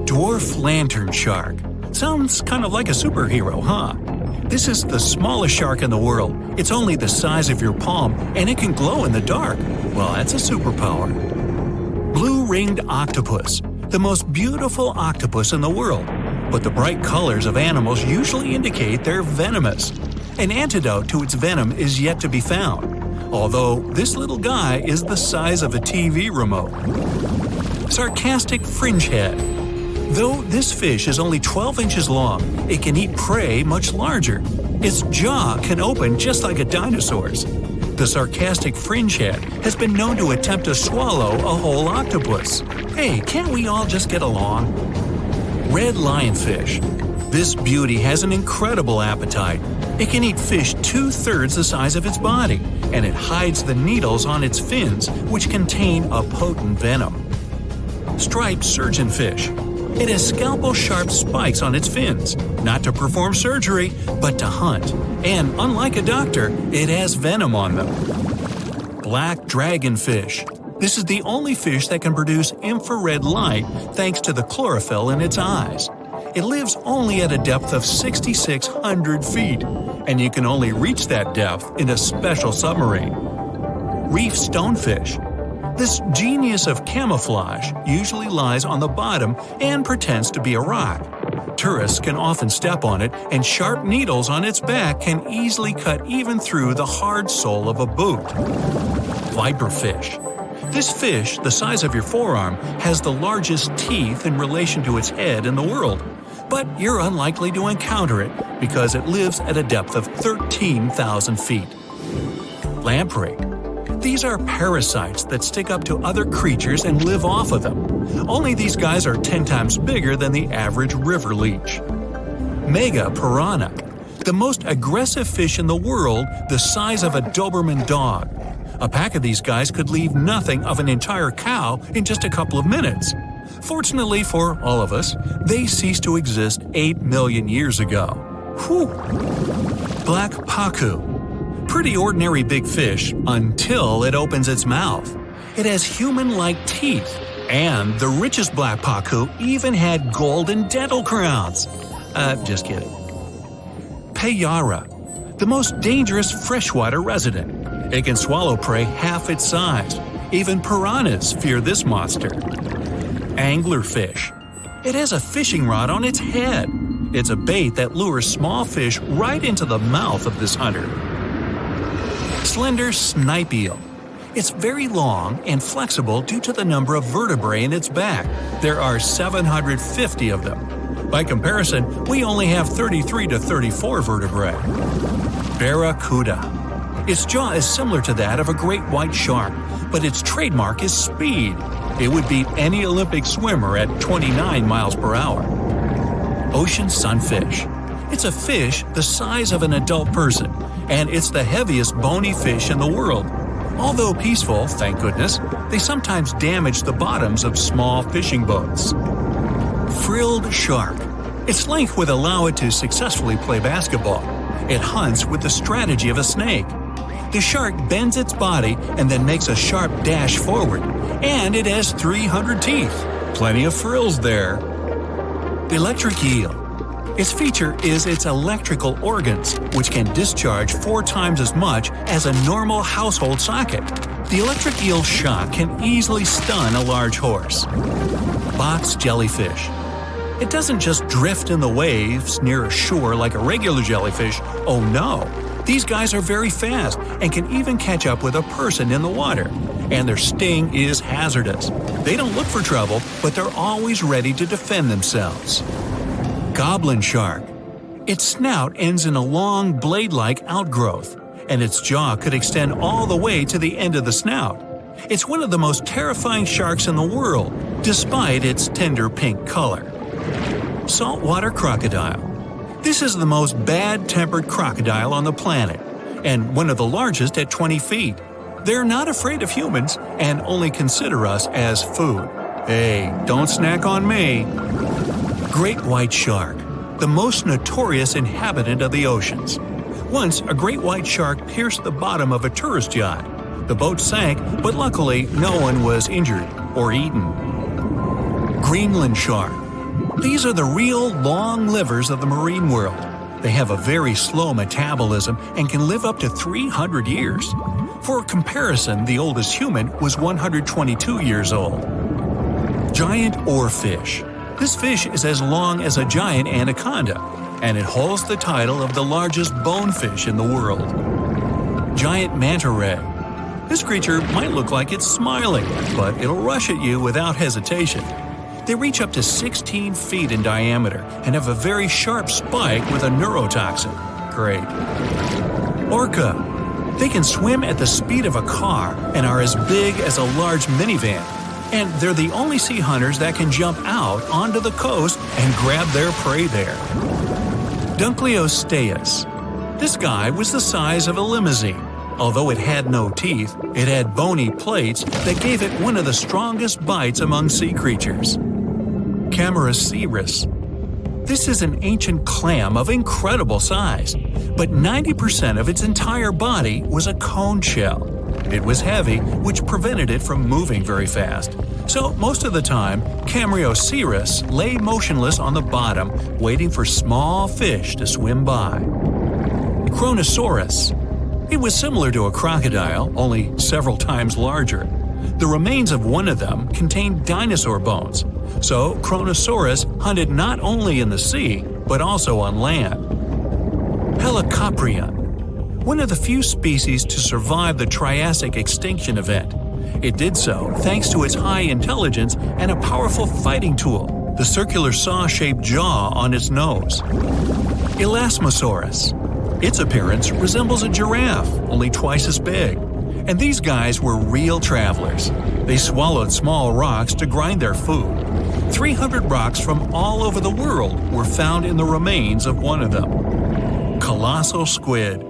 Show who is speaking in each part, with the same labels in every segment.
Speaker 1: Dwarf lantern shark. Sounds kind of like a superhero, huh? This is the smallest shark in the world. It's only the size of your palm, and it can glow in the dark. Well, that's a superpower. Blue-ringed octopus. The most beautiful octopus in the world. But the bright colors of animals usually indicate they're venomous. An antidote to its venom is yet to be found. Although this little guy is the size of a TV remote. Sarcastic fringehead. Though this fish is only 12 inches long, it can eat prey much larger. Its jaw can open just like a dinosaur's. The sarcastic fringehead has been known to attempt to swallow a whole octopus. Hey, can't we all just get along? Red lionfish. This beauty has an incredible appetite. It can eat fish 2/3 the size of its body, and it hides the needles on its fins, which contain a potent venom. Striped surgeonfish. It has scalpel-sharp spikes on its fins, not to perform surgery, but to hunt. And unlike a doctor, it has venom on them. Black dragonfish. This is the only fish that can produce infrared light thanks to the chlorophyll in its eyes. It lives only at a depth of 6,600 feet, and you can only reach that depth in a special submarine. Reef stonefish. This genius of camouflage usually lies on the bottom and pretends to be a rock. Tourists can often step on it, and sharp needles on its back can easily cut even through the hard sole of a boot. Viperfish. This fish, the size of your forearm, has the largest teeth in relation to its head in the world. But you're unlikely to encounter it because it lives at a depth of 13,000 feet. Lamprey. These are parasites that stick up to other creatures and live off of them. Only these guys are 10 times bigger than the average river leech. Mega piranha. The most aggressive fish in the world, the size of a Doberman dog. A pack of these guys could leave nothing of an entire cow in just a couple of minutes. Fortunately for all of us, they ceased to exist 8 million years ago. Whew! Black pacu. Pretty ordinary big fish until it opens its mouth. It has human-like teeth, and the richest black pacu even had golden dental crowns. Just kidding. Payara. The most dangerous freshwater resident. It can swallow prey half its size. Even piranhas fear this monster. Anglerfish. It has a fishing rod on its head. It's a bait that lures small fish right into the mouth of this hunter. Slender snipe eel. It's very long and flexible due to the number of vertebrae in its back. There are 750 of them. By comparison, we only have 33 to 34 vertebrae. Barracuda. Its jaw is similar to that of a great white shark, but its trademark is speed. It would beat any Olympic swimmer at 29 miles per hour. Ocean sunfish. It's a fish the size of an adult person, and it's the heaviest bony fish in the world. Although peaceful, thank goodness, they sometimes damage the bottoms of small fishing boats. Frilled shark. Its length would allow it to successfully play basketball. It hunts with the strategy of a snake. The shark bends its body and then makes a sharp dash forward, and it has 300 teeth. Plenty of frills there. Electric eel. Its feature is its electrical organs, which can discharge 4 times as much as a normal household socket. The electric eel's shock can easily stun a large horse. Box jellyfish. It doesn't just drift in the waves near a shore like a regular jellyfish. Oh no! These guys are very fast and can even catch up with a person in the water. And their sting is hazardous. They don't look for trouble, but they're always ready to defend themselves. Goblin shark. Its snout ends in a long, blade-like outgrowth, and its jaw could extend all the way to the end of the snout. It's one of the most terrifying sharks in the world, despite its tender pink color. Saltwater crocodile. This is the most bad-tempered crocodile on the planet, and one of the largest at 20 feet. They're not afraid of humans and only consider us as food. Hey, don't snack on me. Great white shark, the most notorious inhabitant of the oceans. Once, a great white shark pierced the bottom of a tourist yacht. The boat sank, but luckily no one was injured or eaten. Greenland shark. These are the real long livers of the marine world. They have a very slow metabolism and can live up to 300 years. For comparison, the oldest human was 122 years old. Giant oarfish. This fish is as long as a giant anaconda, and it holds the title of the largest bonefish in the world. Giant manta ray. This creature might look like it's smiling, but it'll rush at you without hesitation. They reach up to 16 feet in diameter and have a very sharp spike with a neurotoxin. Great. Orca. They can swim at the speed of a car and are as big as a large minivan. And they're the only sea hunters that can jump out onto the coast and grab their prey there. Dunkleosteus. This guy was the size of a limousine. Although it had no teeth, it had bony plates that gave it one of the strongest bites among sea creatures. Camarasaurus. This is an ancient clam of incredible size, but 90% of its entire body was a cone shell. It was heavy, which prevented it from moving very fast. So most of the time, Camarasaurus lay motionless on the bottom, waiting for small fish to swim by. Kronosaurus. It was similar to a crocodile, only several times larger. The remains of one of them contained dinosaur bones, so Kronosaurus hunted not only in the sea, but also on land. Helicoprion. One of the few species to survive the Triassic extinction event. It did so thanks to its high intelligence and a powerful fighting tool, the circular saw-shaped jaw on its nose. Elasmosaurus. Its appearance resembles a giraffe, only twice as big. And these guys were real travelers. They swallowed small rocks to grind their food. 300 rocks from all over the world were found in the remains of one of them. Colossal squid.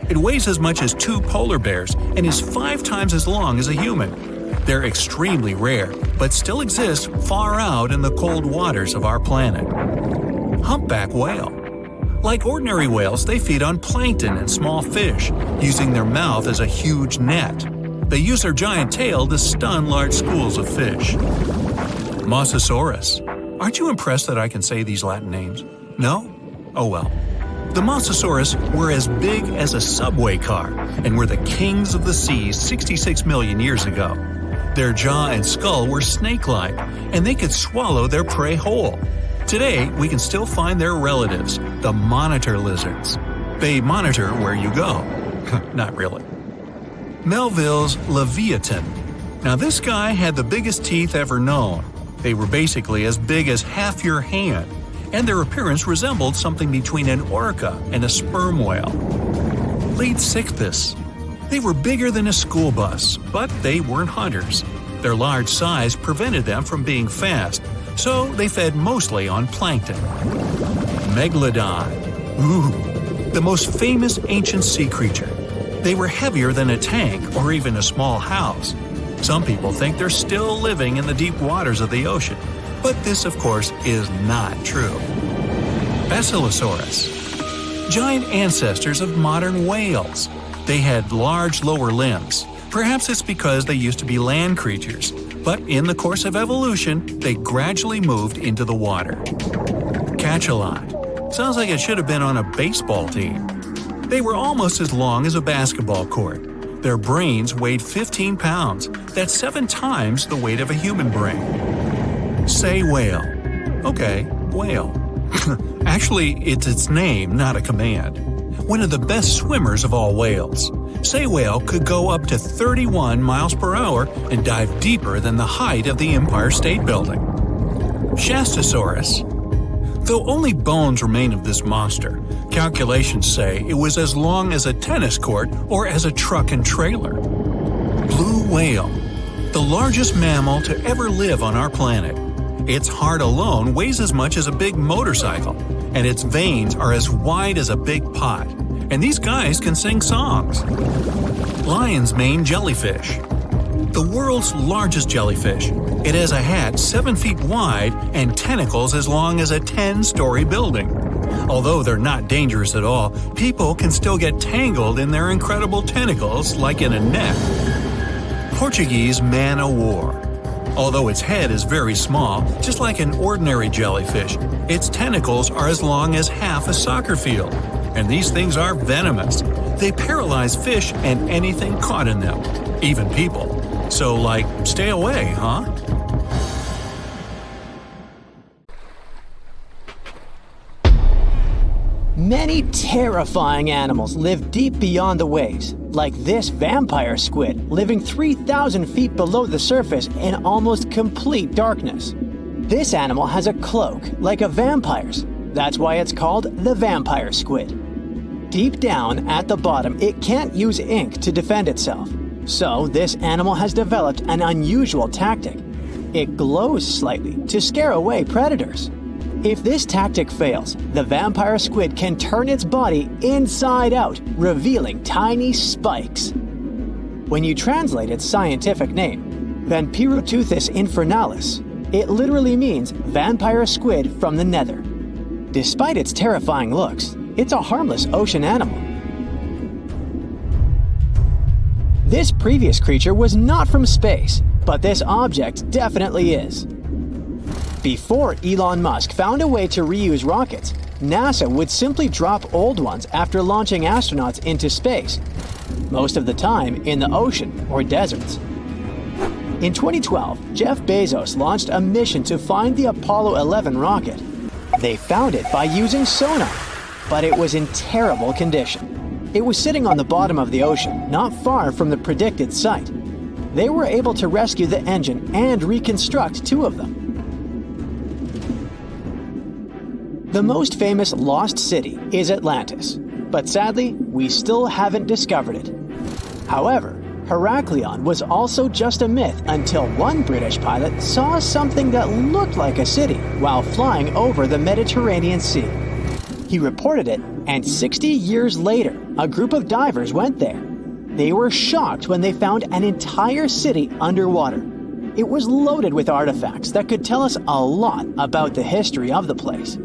Speaker 1: It weighs as much as 2 polar bears and is 5 times as long as a human. They're extremely rare, but still exist far out in the cold waters of our planet. Humpback whale. Like ordinary whales, they feed on plankton and small fish, using their mouth as a huge net. They use their giant tail to stun large schools of fish. Mosasaurus. Aren't you impressed that I can say these Latin names? No? Oh well. The Mosasaurus were as big as a subway car and were the kings of the seas 66 million years ago. Their jaw and skull were snake-like, and they could swallow their prey whole. Today, we can still find their relatives, the monitor lizards. They monitor where you go. Not really. Melville's Leviathan. Now this guy had the biggest teeth ever known. They were basically as big as half your hand, and their appearance resembled something between an orca and a sperm whale. Leadsichthys. They were bigger than a school bus, but they weren't hunters. Their large size prevented them from being fast, so they fed mostly on plankton. Megalodon. Ooh, the most famous ancient sea creature. They were heavier than a tank or even a small house. Some people think they're still living in the deep waters of the ocean, but this, of course, is not true. Basilosaurus. Giant ancestors of modern whales. They had large lower limbs. Perhaps it's because they used to be land creatures, but in the course of evolution, they gradually moved into the water. Cachalot. Sounds like it should have been on a baseball team. They were almost as long as a basketball court. Their brains weighed 15 pounds. That's 7 times the weight of a human brain. Sei whale. Okay, whale. Actually, it's its name, not a command. One of the best swimmers of all whales. Sei whale could go up to 31 miles per hour and dive deeper than the height of the Empire State Building. Shastasaurus. Though only bones remain of this monster, calculations say it was as long as a tennis court or as a truck and trailer. Blue whale. The largest mammal to ever live on our planet. Its heart alone weighs as much as a big motorcycle, and its veins are as wide as a big pot. And these guys can sing songs. Lion's mane jellyfish. The world's largest jellyfish. It has a hat 7 feet wide and tentacles as long as a 10-story building. Although they're not dangerous at all, people can still get tangled in their incredible tentacles like in a net. Portuguese man-o'-war. Although its head is very small, just like an ordinary jellyfish, its tentacles are as long as half a soccer field. And these things are venomous. They paralyze fish and anything caught in them, even people. So, stay away, huh?
Speaker 2: Many terrifying animals live deep beyond the waves, like this vampire squid living 3,000 feet below the surface in almost complete darkness. This animal has a cloak, like a vampire's. That's why it's called the vampire squid. Deep down at the bottom, it can't use ink to defend itself. So this animal has developed an unusual tactic. It glows slightly to scare away predators. If this tactic fails, the vampire squid can turn its body inside out, revealing tiny spikes. When you translate its scientific name, Vampiroteuthis infernalis, it literally means vampire squid from the nether. Despite its terrifying looks, it's a harmless ocean animal. This previous creature was not from space, but this object definitely is. Before Elon Musk found a way to reuse rockets, NASA would simply drop old ones after launching astronauts into space, most of the time in the ocean or deserts. In 2012, Jeff Bezos launched a mission to find the Apollo 11 rocket. They found it by using sonar, but it was in terrible condition. It was sitting on the bottom of the ocean, not far from the predicted site. They were able to rescue the engine and reconstruct 2 of them. The most famous lost city is Atlantis, but sadly, we still haven't discovered it. However, Heraklion was also just a myth until one British pilot saw something that looked like a city while flying over the Mediterranean Sea. He reported it, and 60 years later, a group of divers went there. They were shocked when they found an entire city underwater. It was loaded with artifacts that could tell us a lot about the history of the place.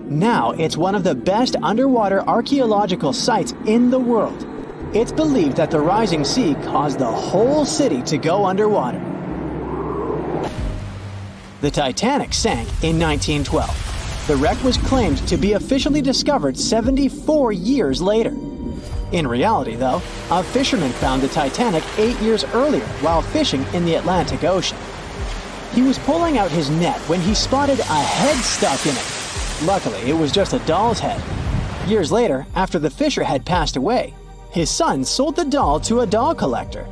Speaker 2: Now it's one of the best underwater archaeological sites in the world. It's believed that the rising sea caused the whole city to go underwater. The Titanic sank in 1912. The wreck was claimed to be officially discovered 74 years later. In reality, though, a fisherman found the Titanic 8 years earlier while fishing in the Atlantic Ocean. He was pulling out his net when he spotted a head stuck in it. Luckily, it was just a doll's head. Years later, after the fisher had passed away, his son sold the doll to a doll collector.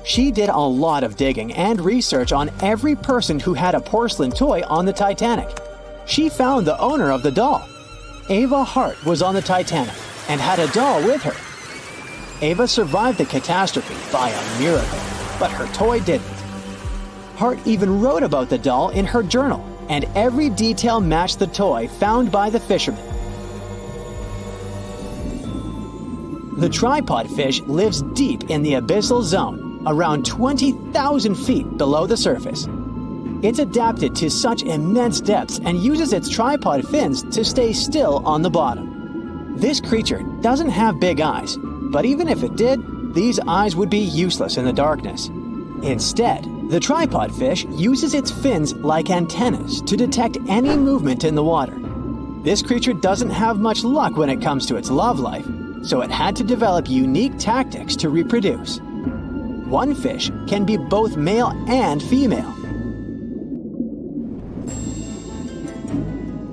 Speaker 2: She did a lot of digging and research on every person who had a porcelain toy on the Titanic. She found the owner of the doll. Ava Hart was on the Titanic and had a doll with her. Ava survived the catastrophe by a miracle, but her toy didn't. Hart even wrote about the doll in her journal, and every detail matched the toy found by the fisherman. The tripod fish lives deep in the abyssal zone, around 20,000 feet below the surface. It's adapted to such immense depths and uses its tripod fins to stay still on the bottom. This creature doesn't have big eyes, but even if it did, these eyes would be useless in the darkness. Instead, the tripod fish uses its fins like antennas to detect any movement in the water. This creature doesn't have much luck when it comes to its love life, so it had to develop unique tactics to reproduce. One fish can be both male and female.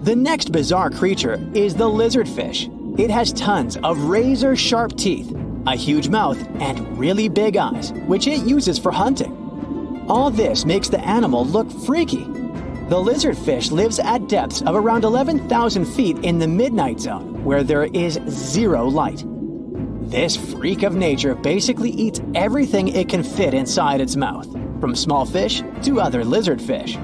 Speaker 2: The next bizarre creature is the lizardfish. It has tons of razor-sharp teeth, a huge mouth, and really big eyes, which it uses for hunting. All this makes the animal look freaky. The lizardfish lives at depths of around 11,000 feet in the midnight zone, where there is zero light. This freak of nature basically eats everything it can fit inside its mouth, from small fish to other lizardfish.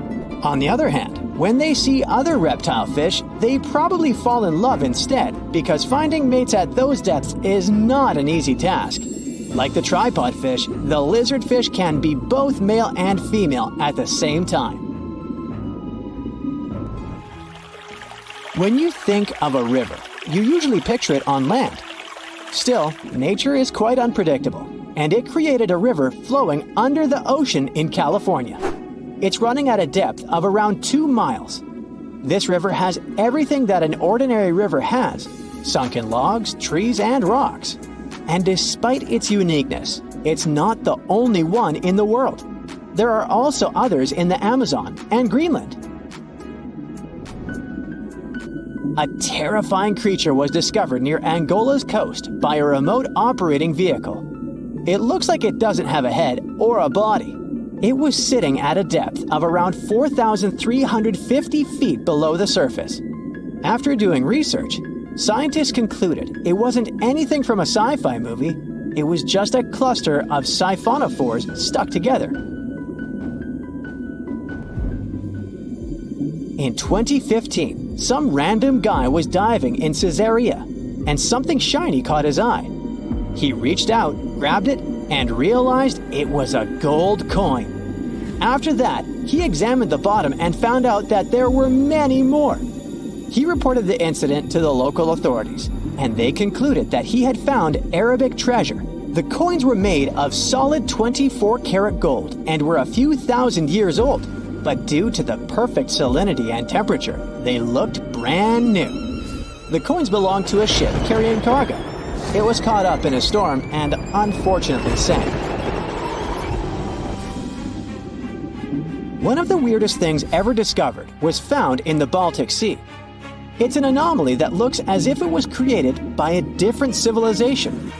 Speaker 2: On the other hand, when they see other reptile fish, they probably fall in love instead, because finding mates at those depths is not an easy task. Like the tripod fish, the lizardfish can be both male and female at the same time. When you think of a river, you usually picture it on land. Still, nature is quite unpredictable, and it created a river flowing under the ocean in California. It's running at a depth of around 2 miles. This river has everything that an ordinary river has: sunken logs, trees, and rocks. And despite its uniqueness, it's not the only one in the world. There are also others in the Amazon and Greenland. A terrifying creature was discovered near Angola's coast by a remote operating vehicle. It looks like it doesn't have a head or a body. It was sitting at a depth of around 4,350 feet below the surface. After doing research, scientists concluded it wasn't anything from a sci-fi movie. It was just a cluster of siphonophores stuck together. In 2015, some random guy was diving in Caesarea, and something shiny caught his eye. He reached out, grabbed it, and realized it was a gold coin. After that, he examined the bottom and found out that there were many more. He reported the incident to the local authorities, and they concluded that he had found Arabic treasure. The coins were made of solid 24-karat gold and were a few thousand years old, but due to the perfect salinity and temperature, they looked brand new. The coins belonged to a ship carrying cargo. It was caught up in a storm and unfortunately sank. One of the weirdest things ever discovered was found in the Baltic Sea. It's an anomaly that looks as if it was created by a different civilization.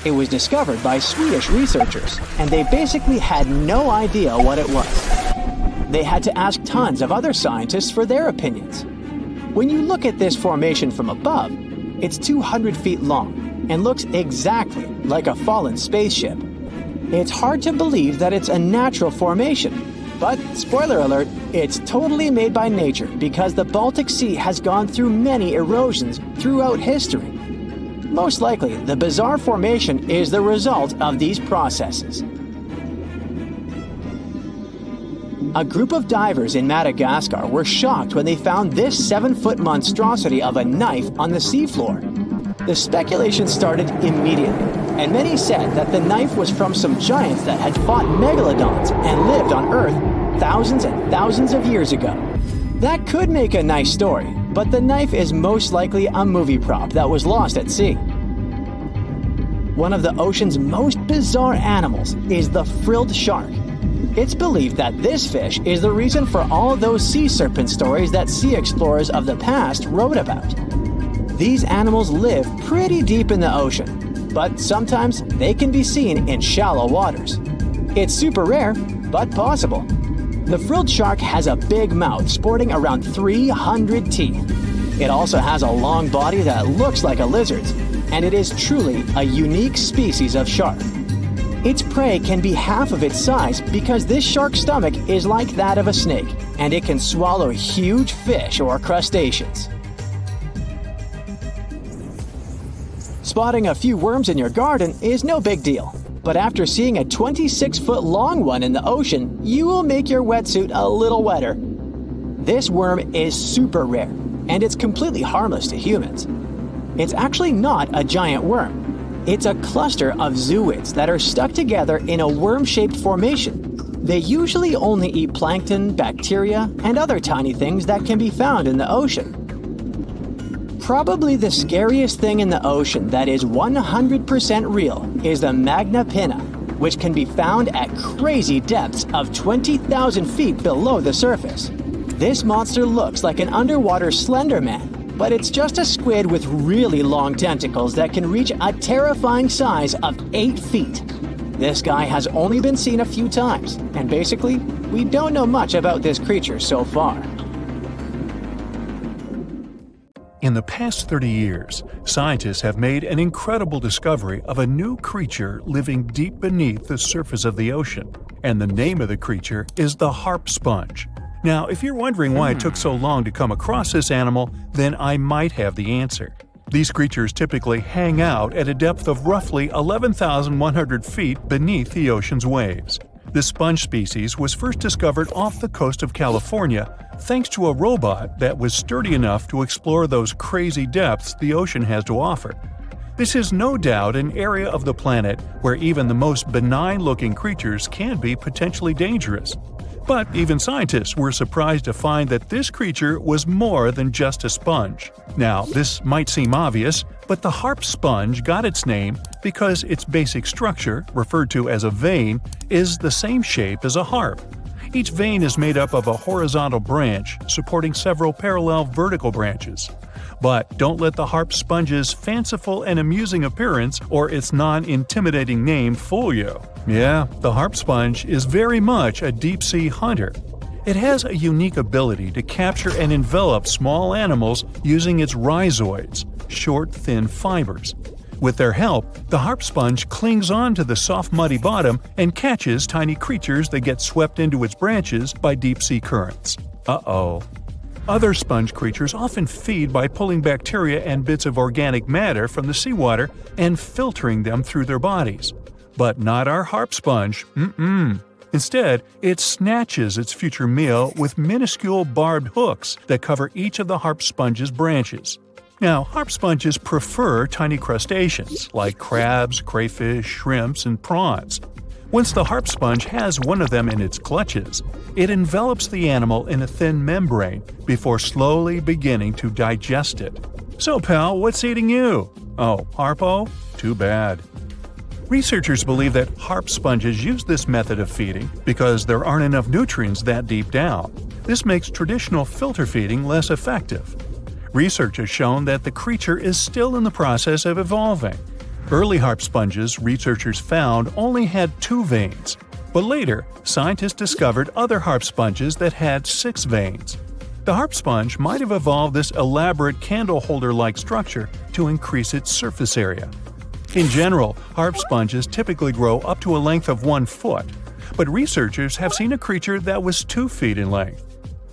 Speaker 2: It was discovered by Swedish researchers, and they basically had no idea what it was. They had to ask tons of other scientists for their opinions. When you look at this formation from above, it's 200 feet long and looks exactly like a fallen spaceship. It's hard to believe that it's a natural formation, but spoiler alert, it's totally made by nature because the Baltic Sea has gone through many erosions throughout history. Most likely, the bizarre formation is the result of these processes. A group of divers in Madagascar were shocked when they found this 7-foot monstrosity of a knife on the seafloor. The speculation started immediately, and many said that the knife was from some giants that had fought megalodons and lived on Earth thousands and thousands of years ago. That could make a nice story, but the knife is most likely a movie prop that was lost at sea. One of the ocean's most bizarre animals is the frilled shark. It's believed that this fish is the reason for all those sea serpent stories that sea explorers of the past wrote about. These animals live pretty deep in the ocean, but sometimes they can be seen in shallow waters. It's super rare, but possible. The frilled shark has a big mouth sporting around 300 teeth. It also has a long body that looks like a lizard's, and it is truly a unique species of shark. Its prey can be half of its size because this shark's stomach is like that of a snake, and it can swallow huge fish or crustaceans. Spotting a few worms in your garden is no big deal, but after seeing a 26-foot-long one in the ocean, you will make your wetsuit a little wetter. This worm is super rare, and it's completely harmless to humans. It's actually not a giant worm. It's a cluster of zooids that are stuck together in a worm-shaped formation. They usually only eat plankton, bacteria, and other tiny things that can be found in the ocean. Probably the scariest thing in the ocean that is 100% real is the magna pinna, which can be found at crazy depths of 20,000 feet below the surface. This monster looks like an underwater Slender Man, but it's just a squid with really long tentacles that can reach a terrifying size of 8 feet. This guy has only been seen a few times, and basically, we don't know much about this creature so far.
Speaker 1: In the past 30 years, scientists have made an incredible discovery of a new creature living deep beneath the surface of the ocean, and the name of the creature is the harp sponge. Now, if you're wondering why it took so long to come across this animal, then I might have the answer. These creatures typically hang out at a depth of roughly 11,100 feet beneath the ocean's waves. The sponge species was first discovered off the coast of California thanks to a robot that was sturdy enough to explore those crazy depths the ocean has to offer. This is no doubt an area of the planet where even the most benign-looking creatures can be potentially dangerous. But even scientists were surprised to find that this creature was more than just a sponge. Now, this might seem obvious, but the harp sponge got its name because its basic structure, referred to as a vein, is the same shape as a harp. Each vein is made up of a horizontal branch supporting several parallel vertical branches. But don't let the harp sponge's fanciful and amusing appearance or its non-intimidating name fool you. Yeah, the harp sponge is very much a deep-sea hunter. It has a unique ability to capture and envelop small animals using its rhizoids, short, thin fibers. With their help, the harp sponge clings on to the soft muddy bottom and catches tiny creatures that get swept into its branches by deep-sea currents. Uh-oh. Other sponge creatures often feed by pulling bacteria and bits of organic matter from the seawater and filtering them through their bodies. But not our harp sponge. Instead, it snatches its future meal with minuscule barbed hooks that cover each of the harp sponge's branches. Now, harp sponges prefer tiny crustaceans like crabs, crayfish, shrimps, and prawns. Once the harp sponge has one of them in its clutches, it envelops the animal in a thin membrane before slowly beginning to digest it. So, pal, what's eating you? Oh, Harpo? Too bad. Researchers believe that harp sponges use this method of feeding because there aren't enough nutrients that deep down. This makes traditional filter feeding less effective. Research has shown that the creature is still in the process of evolving. Early harp sponges, researchers found, only had 2 veins. But later, scientists discovered other harp sponges that had 6 veins. The harp sponge might have evolved this elaborate candle holder-like structure to increase its surface area. In general, harp sponges typically grow up to a length of 1 foot, but researchers have seen a creature that was 2 feet in length.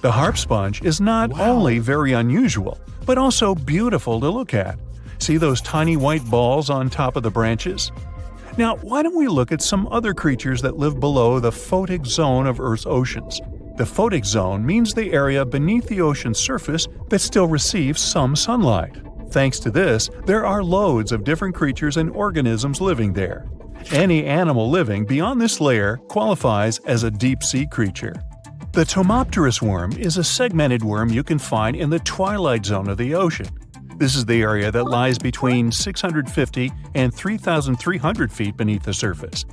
Speaker 1: The harp sponge is not only very unusual, but also beautiful to look at. See those tiny white balls on top of the branches? Now, why don't we look at some other creatures that live below the photic zone of Earth's oceans? The photic zone means the area beneath the ocean's surface that still receives some sunlight. Thanks to this, there are loads of different creatures and organisms living there. Any animal living beyond this layer qualifies as a deep-sea creature. The Tomopterus worm is a segmented worm you can find in the twilight zone of the ocean. This is the area that lies between 650 and 3,300 feet beneath the surface.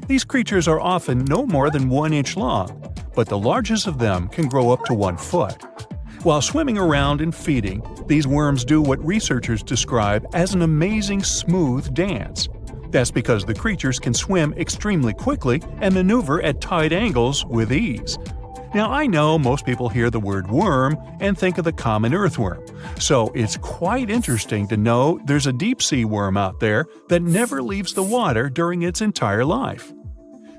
Speaker 1: These creatures are often no more than 1 inch long, but the largest of them can grow up to 1 foot. While swimming around and feeding, these worms do what researchers describe as an amazing smooth dance. That's because the creatures can swim extremely quickly and maneuver at tight angles with ease. Now, I know most people hear the word worm and think of the common earthworm, so it's quite interesting to know there's a deep-sea worm out there that never leaves the water during its entire life.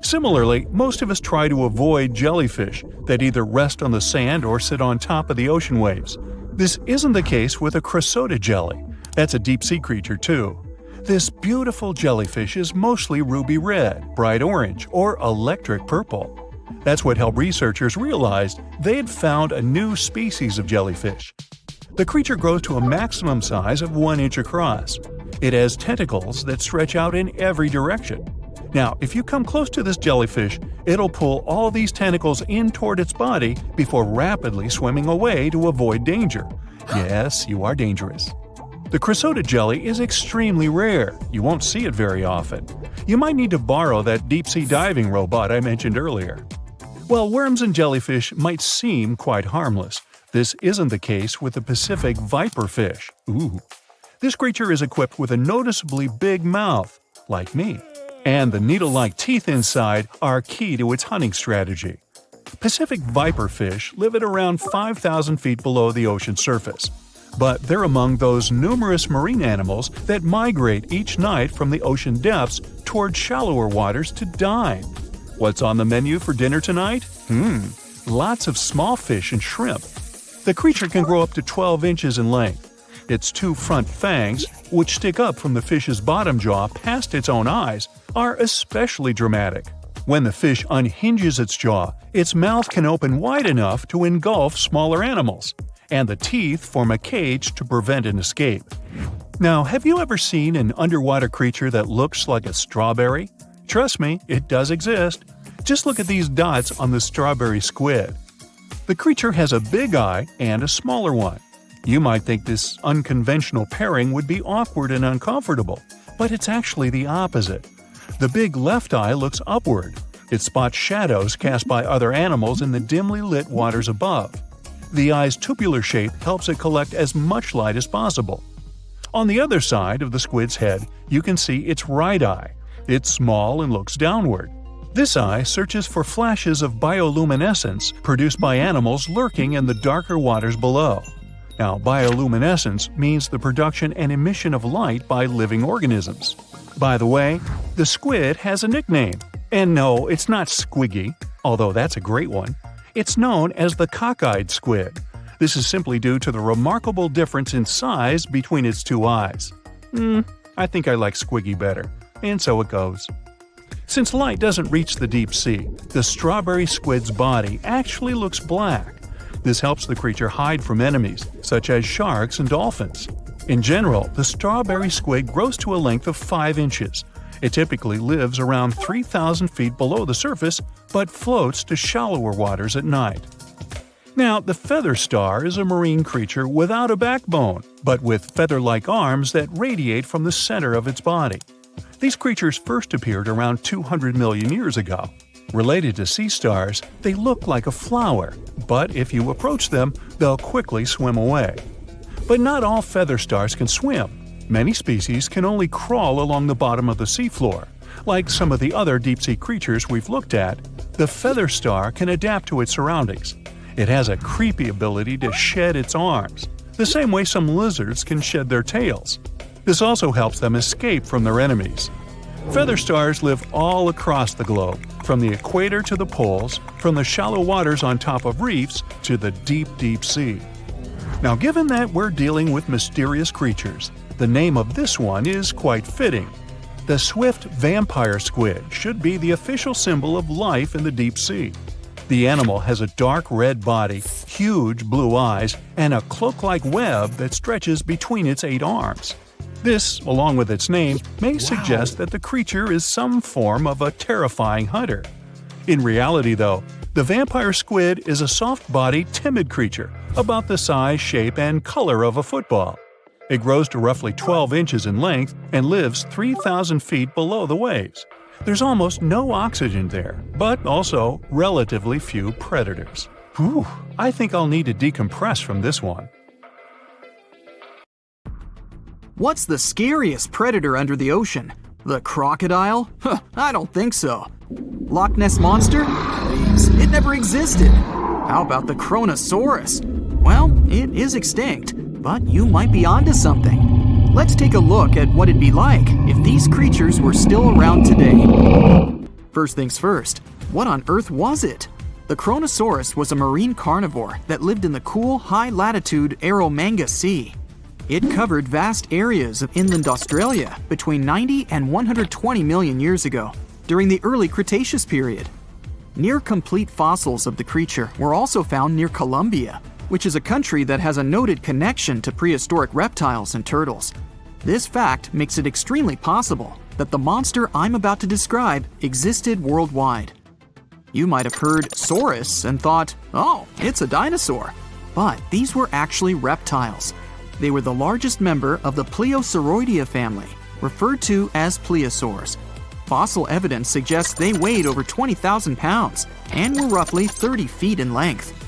Speaker 1: Similarly, most of us try to avoid jellyfish that either rest on the sand or sit on top of the ocean waves. This isn't the case with a Chrysota jelly. That's a deep-sea creature too. This beautiful jellyfish is mostly ruby red, bright orange, or electric purple. That's what helped researchers realize they had found a new species of jellyfish. The creature grows to a maximum size of 1 inch across. It has tentacles that stretch out in every direction. Now, if you come close to this jellyfish, it'll pull all these tentacles in toward its body before rapidly swimming away to avoid danger. Yes, you are dangerous. The Chrysota jelly is extremely rare. You won't see it very often. You might need to borrow that deep-sea diving robot I mentioned earlier. While worms and jellyfish might seem quite harmless, this isn't the case with the Pacific viperfish. Ooh. This creature is equipped with a noticeably big mouth, like me. And the needle-like teeth inside are key to its hunting strategy. Pacific viperfish live at around 5,000 feet below the ocean surface. But they're among those numerous marine animals that migrate each night from the ocean depths toward shallower waters to dine. What's on the menu for dinner tonight? Lots of small fish and shrimp. The creature can grow up to 12 inches in length. Its 2 front fangs, which stick up from the fish's bottom jaw past its own eyes, are especially dramatic. When the fish unhinges its jaw, its mouth can open wide enough to engulf smaller animals, and the teeth form a cage to prevent an escape. Now, have you ever seen an underwater creature that looks like a strawberry? Trust me, it does exist. Just look at these dots on the strawberry squid. The creature has a big eye and a smaller one. You might think this unconventional pairing would be awkward and uncomfortable, but it's actually the opposite. The big left eye looks upward. It spots shadows cast by other animals in the dimly lit waters above. The eye's tubular shape helps it collect as much light as possible. On the other side of the squid's head, you can see its right eye. It's small and looks downward. This eye searches for flashes of bioluminescence produced by animals lurking in the darker waters below. Now, bioluminescence means the production and emission of light by living organisms. By the way, the squid has a nickname. And no, it's not Squiggy, although that's a great one. It's known as the cockeyed squid. This is simply due to the remarkable difference in size between its two eyes. I think I like Squiggy better, and so it goes. Since light doesn't reach the deep sea, the strawberry squid's body actually looks black. This helps the creature hide from enemies, such as sharks and dolphins. In general, the strawberry squid grows to a length of 5 inches. It typically lives around 3,000 feet below the surface, but floats to shallower waters at night. Now, the feather star is a marine creature without a backbone, but with feather-like arms that radiate from the center of its body. These creatures first appeared around 200 million years ago. Related to sea stars, they look like a flower, but if you approach them, they'll quickly swim away. But not all feather stars can swim. Many species can only crawl along the bottom of the seafloor. Like some of the other deep-sea creatures we've looked at, the feather star can adapt to its surroundings. It has a creepy ability to shed its arms, the same way some lizards can shed their tails. This also helps them escape from their enemies. Feather stars live all across the globe, from the equator to the poles, from the shallow waters on top of reefs to the deep, deep sea. Now, given that we're dealing with mysterious creatures, the name of this one is quite fitting. The swift vampire squid should be the official symbol of life in the deep sea. The animal has a dark red body, huge blue eyes, and a cloak-like web that stretches between its 8 arms. This, along with its name, may suggest that the creature is some form of a terrifying hunter. In reality, though, the vampire squid is a soft-bodied, timid creature, about the size, shape, and color of a football. It grows to roughly 12 inches in length and lives 3,000 feet below the waves. There's almost no oxygen there, but also relatively few predators. Whew, I think I'll need to decompress from this one.
Speaker 3: What's the scariest predator under the ocean? The crocodile? I don't think so. Loch Ness Monster? Please, it never existed. How about the Kronosaurus? Well, it is extinct, but you might be onto something. Let's take a look at what it'd be like if these creatures were still around today. First things first, what on earth was it? The Kronosaurus was a marine carnivore that lived in the cool, high-latitude Eromanga Sea. It covered vast areas of inland Australia between 90 and 120 million years ago, during the early Cretaceous period. Near-complete fossils of the creature were also found near Colombia, which is a country that has a noted connection to prehistoric reptiles and turtles. This fact makes it extremely possible that the monster I'm about to describe existed worldwide. You might have heard saurus and thought, oh, it's a dinosaur. But these were actually reptiles. They were the largest member of the Plesiosauridae family, referred to as plesiosaurs. Fossil evidence suggests they weighed over 20,000 pounds and were roughly 30 feet in length.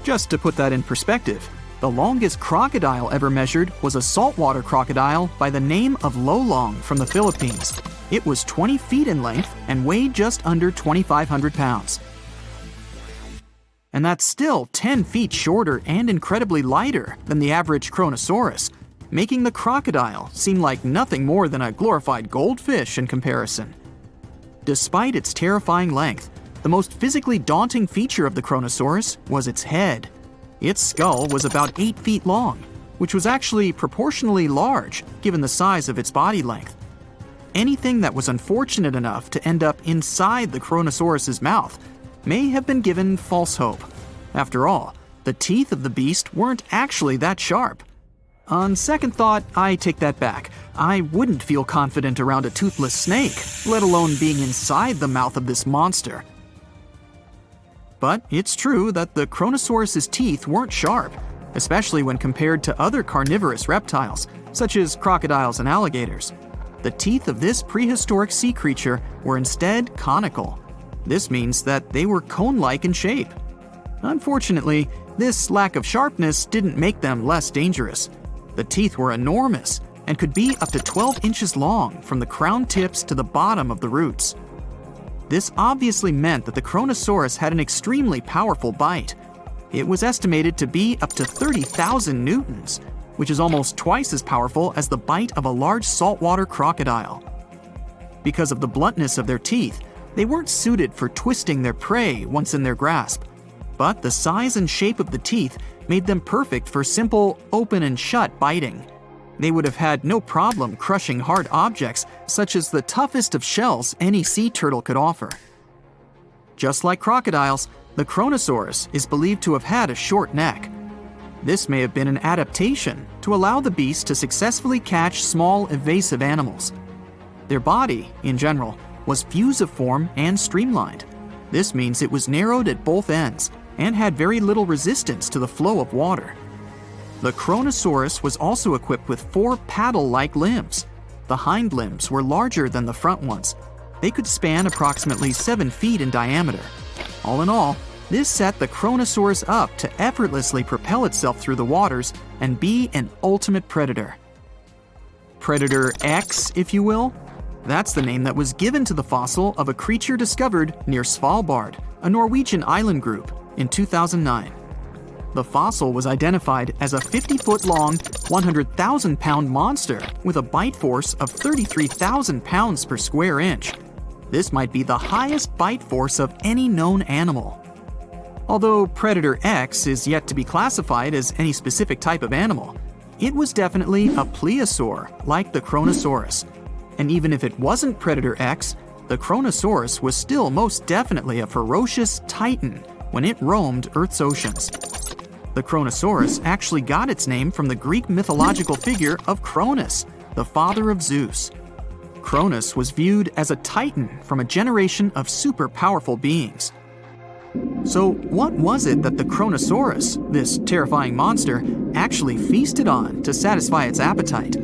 Speaker 3: Just to put that in perspective, the longest crocodile ever measured was a saltwater crocodile by the name of Lolong from the Philippines. It was 20 feet in length and weighed just under 2,500 pounds. And that's still 10 feet shorter and incredibly lighter than the average Kronosaurus, making the crocodile seem like nothing more than a glorified goldfish in comparison. Despite its terrifying length, the most physically daunting feature of the Kronosaurus was its head. Its skull was about 8 feet long, which was actually proportionally large given the size of its body length. Anything that was unfortunate enough to end up inside the Kronosaurus's mouth may have been given false hope. After all, the teeth of the beast weren't actually that sharp. On second thought, I take that back. I wouldn't feel confident around a toothless snake, let alone being inside the mouth of this monster. But it's true that the Kronosaurus's teeth weren't sharp, especially when compared to other carnivorous reptiles, such as crocodiles and alligators. The teeth of this prehistoric sea creature were instead conical. This means that they were cone-like in shape. Unfortunately, this lack of sharpness didn't make them less dangerous. The teeth were enormous and could be up to 12 inches long from the crown tips to the bottom of the roots. This obviously meant that the Kronosaurus had an extremely powerful bite. It was estimated to be up to 30,000 newtons, which is almost twice as powerful as the bite of a large saltwater crocodile. Because of the bluntness of their teeth, they weren't suited for twisting their prey once in their grasp. But the size and shape of the teeth made them perfect for simple open and shut biting. They would have had no problem crushing hard objects such as the toughest of shells any sea turtle could offer. Just like crocodiles, the Kronosaurus is believed to have had a short neck. This may have been an adaptation to allow the beast to successfully catch small, evasive animals. Their body, in general, was fusiform and streamlined. This means it was narrowed at both ends and had very little resistance to the flow of water. The Kronosaurus was also equipped with 4 paddle-like limbs. The hind limbs were larger than the front ones. They could span approximately 7 feet in diameter. All in all, this set the Kronosaurus up to effortlessly propel itself through the waters and be an ultimate predator. Predator X, if you will? That's the name that was given to the fossil of a creature discovered near Svalbard, a Norwegian island group, in 2009. The fossil was identified as a 50-foot-long, 100,000-pound monster with a bite force of 33,000 pounds per square inch. This might be the highest bite force of any known animal. Although Predator X is yet to be classified as any specific type of animal, it was definitely a plesiosaur like the Kronosaurus. And even if it wasn't Predator X, the Kronosaurus was still most definitely a ferocious titan when it roamed Earth's oceans. The Kronosaurus actually got its name from the Greek mythological figure of Cronus, the father of Zeus. Cronus was viewed as a titan from a generation of super powerful beings. So what was it that the Kronosaurus, this terrifying monster, actually feasted on to satisfy its appetite?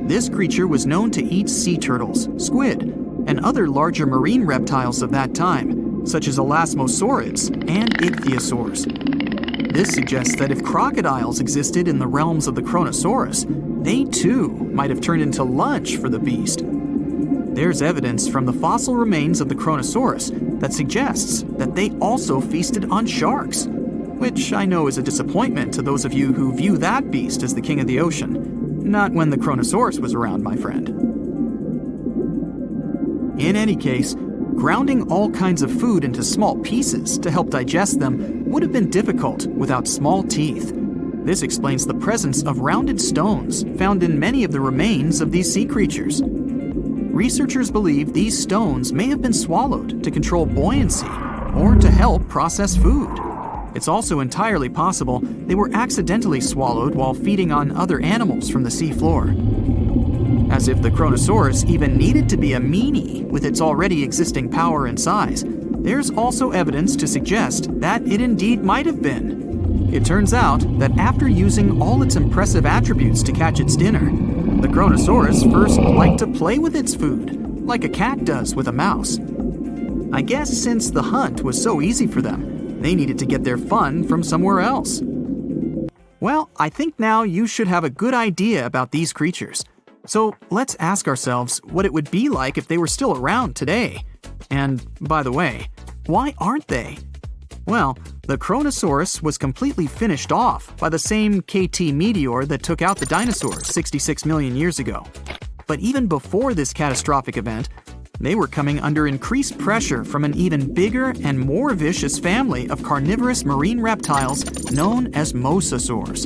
Speaker 3: This creature was known to eat sea turtles, squid, and other larger marine reptiles of that time, such as elasmosaurids and ichthyosaurs. This suggests that if crocodiles existed in the realms of the Kronosaurus, they too might have turned into lunch for the beast. There's evidence from the fossil remains of the Kronosaurus that suggests that they also feasted on sharks, which I know is a disappointment to those of you who view that beast as the king of the ocean. Not when the Kronosaurus was around, my friend. In any case, grounding all kinds of food into small pieces to help digest them would have been difficult without small teeth. This explains the presence of rounded stones found in many of the remains of these sea creatures. Researchers believe these stones may have been swallowed to control buoyancy or to help process food. It's also entirely possible they were accidentally swallowed while feeding on other animals from the seafloor. As if the Kronosaurus even needed to be a meanie with its already existing power and size, there's also evidence to suggest that it indeed might have been. It turns out that after using all its impressive attributes to catch its dinner, the Kronosaurus first liked to play with its food, like a cat does with a mouse. I guess since the hunt was so easy for them, they needed to get their fun from somewhere else. Well, I think now you should have a good idea about these creatures. So let's ask ourselves what it would be like if they were still around today. And by the way, why aren't they? Well, the Kronosaurus was completely finished off by the same KT meteor that took out the dinosaurs 66 million years ago. But even before this catastrophic event, they were coming under increased pressure from an even bigger and more vicious family of carnivorous marine reptiles known as mosasaurs.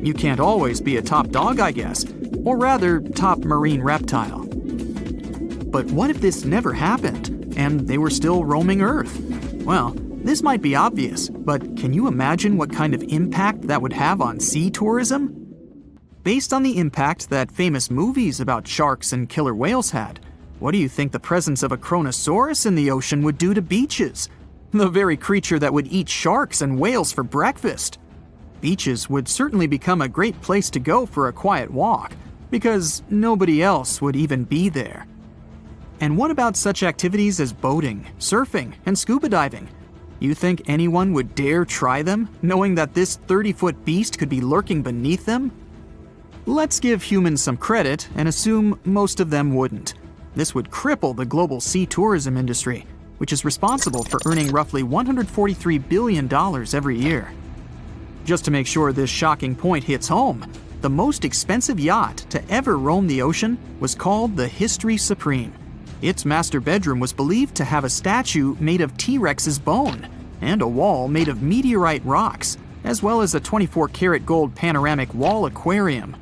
Speaker 3: You can't always be a top dog, I guess, or rather, top marine reptile. But what if this never happened, and they were still roaming Earth? Well, this might be obvious, but can you imagine what kind of impact that would have on sea tourism? based on the impact that famous movies about sharks and killer whales had, what do you think the presence of a Kronosaurus in the ocean would do to beaches? The very creature that would eat sharks and whales for breakfast. Beaches would certainly become a great place to go for a quiet walk, because nobody else would even be there. And what about such activities as boating, surfing, and scuba diving? You think anyone would dare try them, knowing that this 30-foot beast could be lurking beneath them? Let's give humans some credit and assume most of them wouldn't. This would cripple the global sea tourism industry, which is responsible for earning roughly $143 billion every year. Just to make sure this shocking point hits home, the most expensive yacht to ever roam the ocean was called the History Supreme. Its master bedroom was believed to have a statue made of T-Rex's bone and a wall made of meteorite rocks, as well as a 24-karat gold panoramic wall aquarium.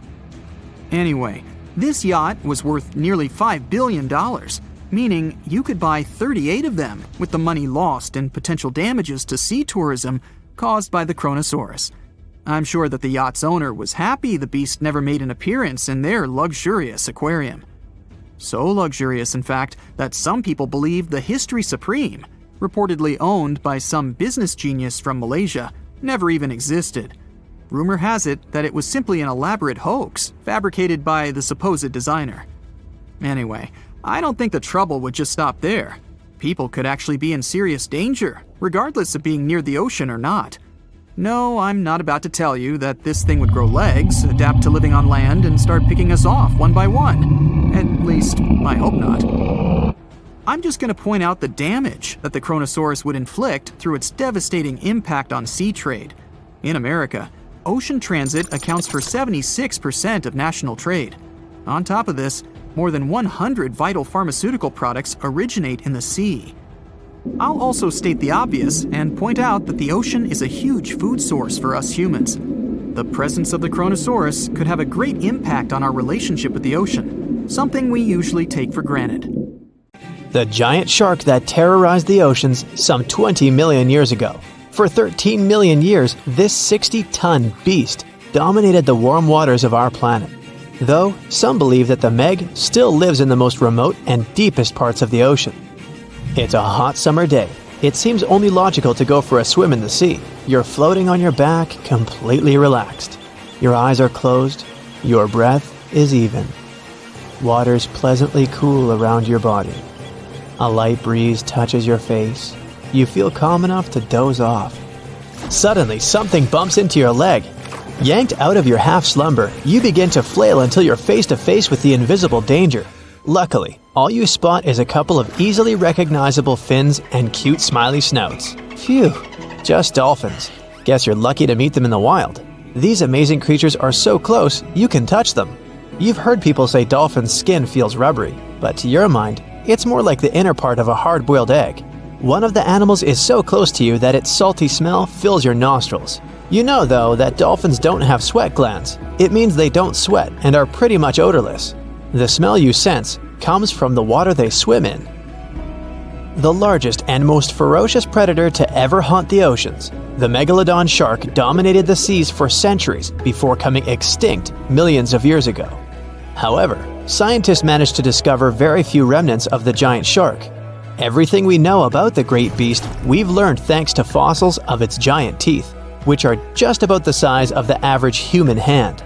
Speaker 3: Anyway, this yacht was worth nearly $5 billion, meaning you could buy 38 of them with the money lost in potential damages to sea tourism caused by the Kronosaurus. I'm sure that the yacht's owner was happy the beast never made an appearance in their luxurious aquarium. So luxurious, in fact, that some people believe the History Supreme, reportedly owned by some business genius from Malaysia, never even existed. Rumor has it that it was simply an elaborate hoax fabricated by the supposed designer. Anyway, I don't think the trouble would just stop there. People could actually be in serious danger, regardless of being near the ocean or not. No, I'm not about to tell you that this thing would grow legs, adapt to living on land, and start picking us off one by one. At least, I hope not. I'm just going to point out the damage that the Kronosaurus would inflict through its devastating impact on sea trade. In America, ocean transit accounts for 76% of national trade. On top of this, more than 100 vital pharmaceutical products originate in the sea. I'll also state the obvious and point out that the ocean is a huge food source for us humans. The presence of the Kronosaurus could have a great impact on our relationship with the ocean, something we usually take for granted.
Speaker 2: The giant shark that terrorized the oceans some 20 million years ago. For 13 million years, this 60-ton beast dominated the warm waters of our planet. Though, some believe that the Meg still lives in the most remote and deepest parts of the ocean. It's a hot summer day. It seems only logical to go for a swim in the sea. You're floating on your back, completely relaxed. Your eyes are closed. Your breath is even. Water's pleasantly cool around your body. A light breeze touches your face. You feel calm enough to doze off. Suddenly, something bumps into your leg. Yanked out of your half-slumber, you begin to flail until you're face to face with the invisible danger. Luckily, all you spot is a couple of easily recognizable fins and cute smiley snouts. Phew, just dolphins. Guess you're lucky to meet them in the wild. These amazing creatures are so close, you can touch them. You've heard people say dolphins' skin feels rubbery, but to your mind, it's more like the inner part of a hard-boiled egg. One of the animals is so close to you that its salty smell fills your nostrils. You know, though, that dolphins don't have sweat glands. It means they don't sweat and are pretty much odorless. The smell you sense comes from the water they swim in. The largest and most ferocious predator to ever haunt the oceans, the Megalodon shark dominated the seas for centuries before coming extinct millions of years ago. However, scientists managed to discover very few remnants of the giant shark. Everything we know about the great beast we've learned thanks to fossils of its giant teeth, which are just about the size of the average human hand.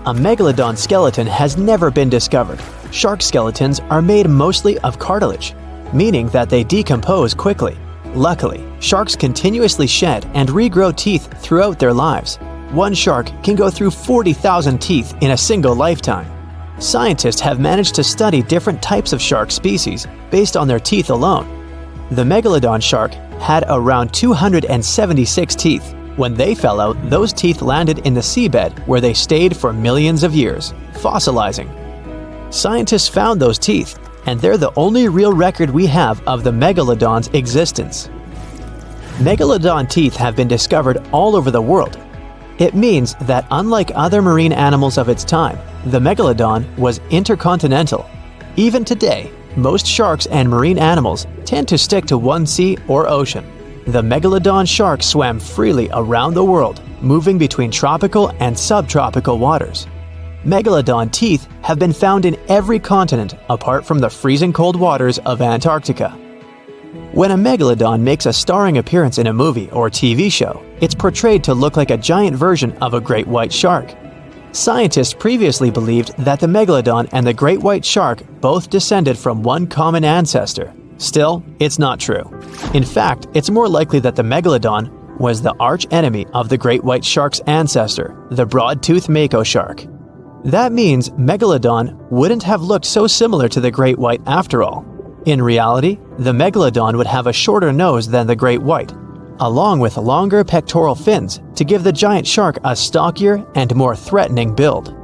Speaker 2: A megalodon skeleton has never been discovered. Shark skeletons are made mostly of cartilage, meaning that they decompose quickly. Luckily, sharks continuously shed and regrow teeth throughout their lives. One shark can go through 40,000 teeth in a single lifetime. Scientists have managed to study different types of shark species based on their teeth alone. The megalodon shark had around 276 teeth. When they fell out, those teeth landed in the seabed where they stayed for millions of years, fossilizing. Scientists found those teeth, and they're the only real record we have of the megalodon's existence. Megalodon teeth have been discovered all over the world. It means that unlike other marine animals of its time, the megalodon was intercontinental. Even today, most sharks and marine animals tend to stick to one sea or ocean. The megalodon shark swam freely around the world, moving between tropical and subtropical waters. Megalodon teeth have been found in every continent apart from the freezing cold waters of Antarctica. When a megalodon makes a starring appearance in a movie or TV show, it's portrayed to look like a giant version of a great white shark. Scientists previously believed that the megalodon and the great white shark both descended from one common ancestor. Still, it's not true. In fact, it's more likely that the megalodon was the arch-enemy of the great white shark's ancestor, the broad-toothed mako shark. That means Megalodon wouldn't have looked so similar to the great white after all. In reality, the Megalodon would have a shorter nose than the great white, along with longer pectoral fins to give the giant shark a stockier and more threatening build.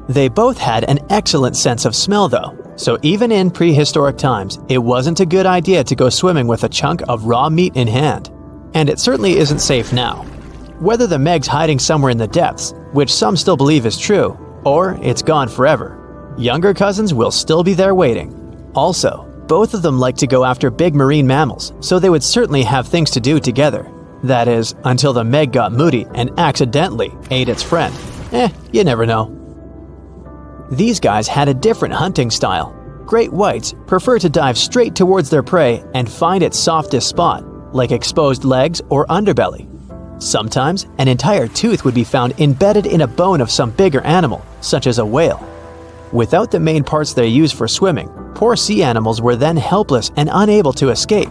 Speaker 2: They both had an excellent sense of smell though, so even in prehistoric times, it wasn't a good idea to go swimming with a chunk of raw meat in hand. And it certainly isn't safe now. Whether the Meg's hiding somewhere in the depths, which some still believe is true, or it's gone forever, younger cousins will still be there waiting. Also, both of them like to go after big marine mammals, so they would certainly have things to do together. That is, until the Meg got moody and accidentally ate its friend. You never know. These guys had a different hunting style. Great whites prefer to dive straight towards their prey and find its softest spot, like exposed legs or underbelly. Sometimes, an entire tooth would be found embedded in a bone of some bigger animal, such as a whale. Without the main parts they use for swimming, poor sea animals were then helpless and unable to escape.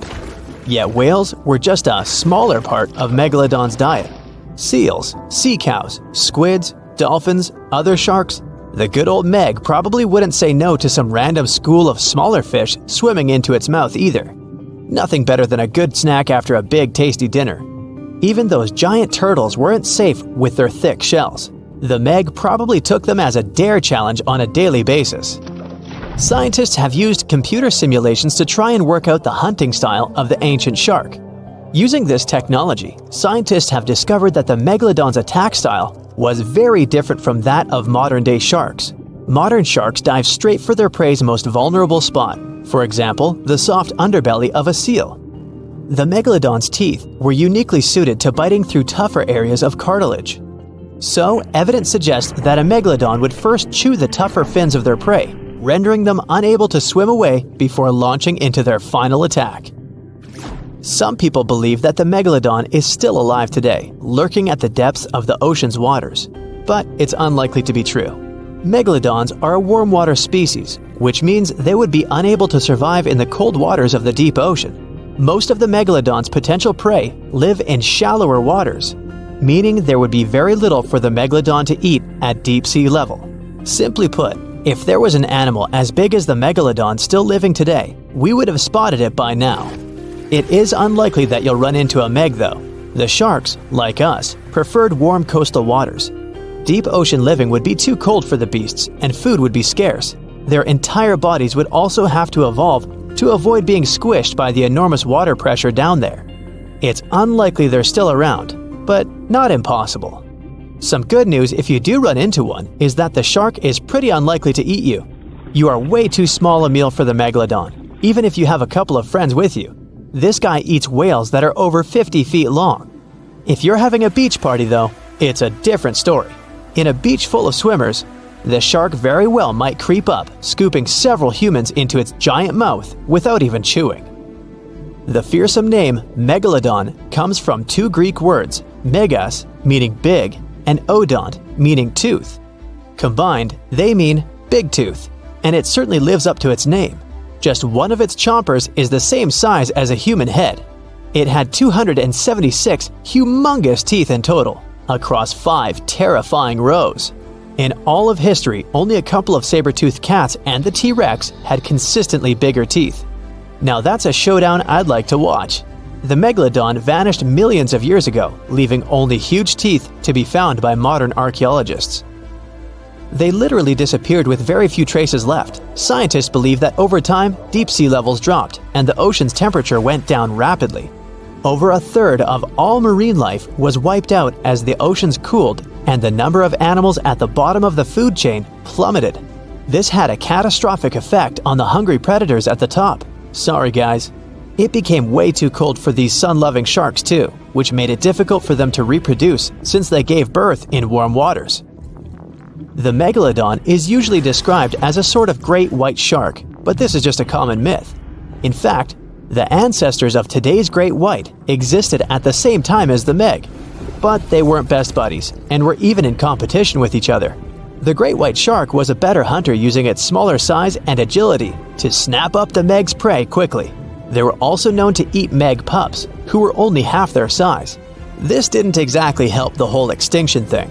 Speaker 2: Yet whales were just a smaller part of Megalodon's diet. Seals, sea cows, squids, dolphins, other sharks. The good old Meg probably wouldn't say no to some random school of smaller fish swimming into its mouth either. Nothing better than a good snack after a big tasty dinner. Even those giant turtles weren't safe with their thick shells. The Meg probably took them as a dare challenge on a daily basis. Scientists have used computer simulations to try and work out the hunting style of the ancient shark. Using this technology, scientists have discovered that the Megalodon's attack style was very different from that of modern-day sharks. Modern sharks dive straight for their prey's most vulnerable spot, for example, the soft underbelly of a seal. The Megalodon's teeth were uniquely suited to biting through tougher areas of cartilage. So, evidence suggests that a Megalodon would first chew the tougher fins of their prey, rendering them unable to swim away before launching into their final attack. Some people believe that the Megalodon is still alive today, lurking at the depths of the ocean's waters. But it's unlikely to be true. Megalodons are a warm water species, which means they would be unable to survive in the cold waters of the deep ocean. Most of the Megalodon's potential prey live in shallower waters, meaning there would be very little for the Megalodon to eat at deep sea level. Simply put, if there was an animal as big as the Megalodon still living today, we would have spotted it by now. It is unlikely that you'll run into a Meg though. The sharks, like us, preferred warm coastal waters. Deep ocean living would be too cold for the beasts, and food would be scarce. Their entire bodies would also have to evolve to avoid being squished by the enormous water pressure down there. It's unlikely they're still around, but not impossible. Some good news if you do run into one is that the shark is pretty unlikely to eat you. You are way too small a meal for the Megalodon, even if you have a couple of friends with you. This guy eats whales that are over 50 feet long. If you're having a beach party though, it's a different story. In a beach full of swimmers, the shark very well might creep up, scooping several humans into its giant mouth without even chewing. The fearsome name Megalodon comes from two Greek words, megas, meaning big, and odont, meaning tooth. Combined, they mean big tooth, and it certainly lives up to its name. Just one of its chompers is the same size as a human head. It had 276 humongous teeth in total, across 5 terrifying rows. In all of history, only a couple of saber-toothed cats and the T-Rex had consistently bigger teeth. Now that's a showdown I'd like to watch. The Megalodon vanished millions of years ago, leaving only huge teeth to be found by modern archaeologists. They literally disappeared with very few traces left. Scientists believe that over time, deep sea levels dropped and the ocean's temperature went down rapidly. Over a third of all marine life was wiped out as the oceans cooled and the number of animals at the bottom of the food chain plummeted. This had a catastrophic effect on the hungry predators at the top. Sorry guys. It became way too cold for these sun-loving sharks too, which made it difficult for them to reproduce since they gave birth in warm waters. The Megalodon is usually described as a sort of great white shark, but this is just a common myth. In fact, the ancestors of today's great white existed at the same time as the Meg, but they weren't best buddies and were even in competition with each other. The great white shark was a better hunter using its smaller size and agility to snap up the Meg's prey quickly. They were also known to eat Meg pups, who were only half their size. This didn't exactly help the whole extinction thing.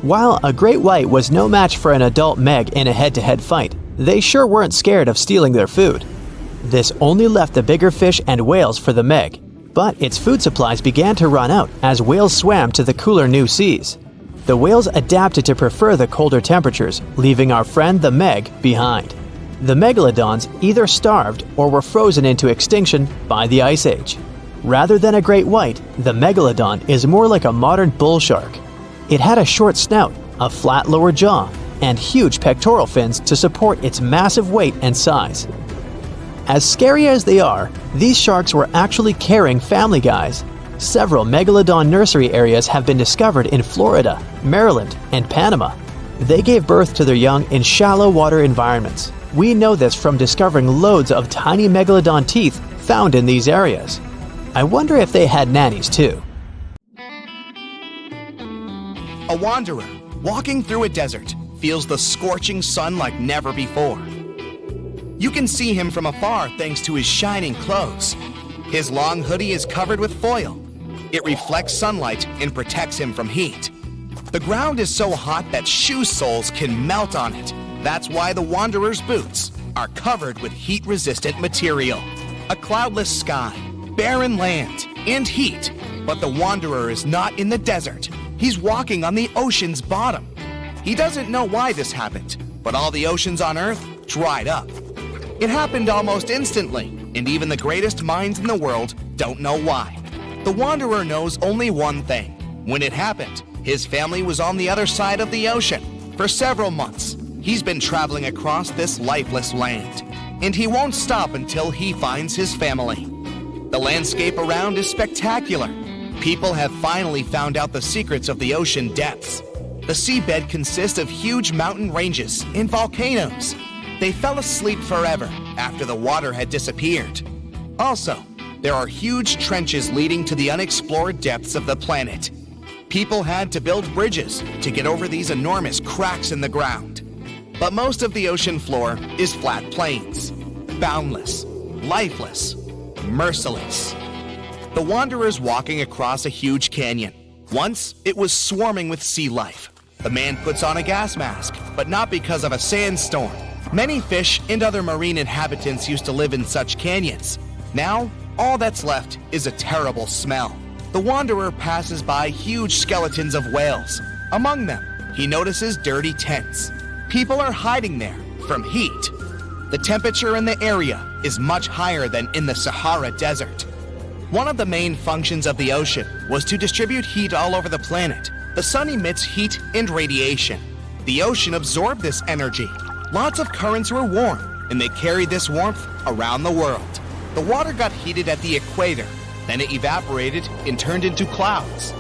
Speaker 2: While a great white was no match for an adult Meg in a head-to-head fight, they sure weren't scared of stealing their food. This only left the bigger fish and whales for the Meg, but its food supplies began to run out as whales swam to the cooler new seas. The whales adapted to prefer the colder temperatures, leaving our friend the Meg behind. The Megalodons either starved or were frozen into extinction by the Ice Age. Rather than a great white, the Megalodon is more like a modern bull shark. It had a short snout, a flat lower jaw, and huge pectoral fins to support its massive weight and size. As scary as they are, these sharks were actually caring family guys. Several Megalodon nursery areas have been discovered in Florida, Maryland, and Panama. They gave birth to their young in shallow water environments. We know this from discovering loads of tiny Megalodon teeth found in these areas. I wonder if they had nannies too.
Speaker 4: A wanderer walking through a desert feels the scorching sun like never before. You can see him from afar thanks to his shining clothes. His long hoodie is covered with foil. It reflects sunlight and protects him from heat. The ground is so hot that shoe soles can melt on it. That's why the wanderer's boots are covered with heat-resistant material. A cloudless sky, barren land, and heat. But the wanderer is not in the desert. He's walking on the ocean's bottom. He doesn't know why this happened, but all the oceans on Earth dried up. It happened almost instantly, and even the greatest minds in the world don't know why. The wanderer knows only one thing. When it happened, his family was on the other side of the ocean. For several months, he's been traveling across this lifeless land, and he won't stop until he finds his family. The landscape around is spectacular. People have finally found out the secrets of the ocean depths. The seabed consists of huge mountain ranges and volcanoes. They fell asleep forever after the water had disappeared. Also, there are huge trenches leading to the unexplored depths of the planet. People had to build bridges to get over these enormous cracks in the ground. But most of the ocean floor is flat plains, boundless, lifeless, merciless. The wanderer's walking across a huge canyon. Once, it was swarming with sea life. The man puts on a gas mask, but not because of a sandstorm. Many fish and other marine inhabitants used to live in such canyons. Now, all that's left is a terrible smell. The wanderer passes by huge skeletons of whales. Among them, he notices dirty tents. People are hiding there from heat. The temperature in the area is much higher than in the Sahara Desert. One of the main functions of the ocean was to distribute heat all over the planet. The sun emits heat and radiation. The ocean absorbed this energy. Lots of currents were warm, and they carried this warmth around the world. The water got heated at the equator, then it evaporated and turned into clouds.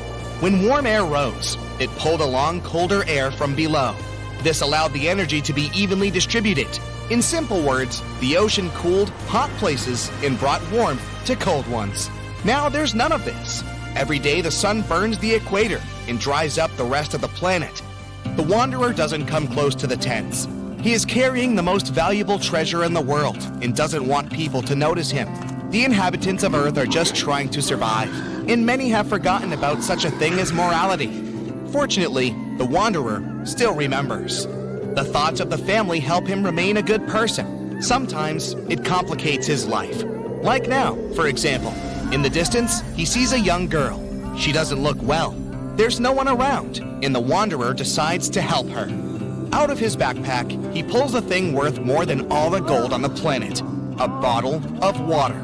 Speaker 4: When warm air rose, it pulled along colder air from below. This allowed the energy to be evenly distributed. In simple words, the ocean cooled hot places and brought warmth to cold ones. Now there's none of this. Every day the sun burns the equator and dries up the rest of the planet. The wanderer doesn't come close to the tents. He is carrying the most valuable treasure in the world and doesn't want people to notice him. The inhabitants of Earth are just trying to survive, and many have forgotten about such a thing as morality. Fortunately, the wanderer still remembers. The thoughts of the family help him remain a good person. Sometimes it complicates his life. Like now, for example. In the distance, he sees a young girl. She doesn't look well. There's no one around, and the wanderer decides to help her. Out of his backpack, he pulls a thing worth more than all the gold on the planet, a bottle of water.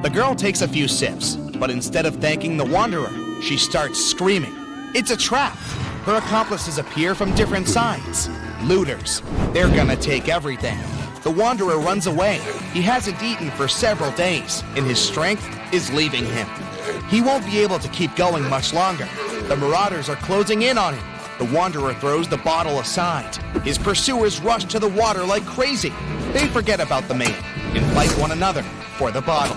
Speaker 4: The girl takes a few sips, but instead of thanking the wanderer, she starts screaming. It's a trap! Her accomplices appear from different sides. Looters. They're gonna take everything. The wanderer runs away. He hasn't eaten for several days, and his strength is leaving him. He won't be able to keep going much longer. The marauders are closing in on him. The wanderer throws the bottle aside. His pursuers rush to the water like crazy. They forget about the man and fight one another for the bottle.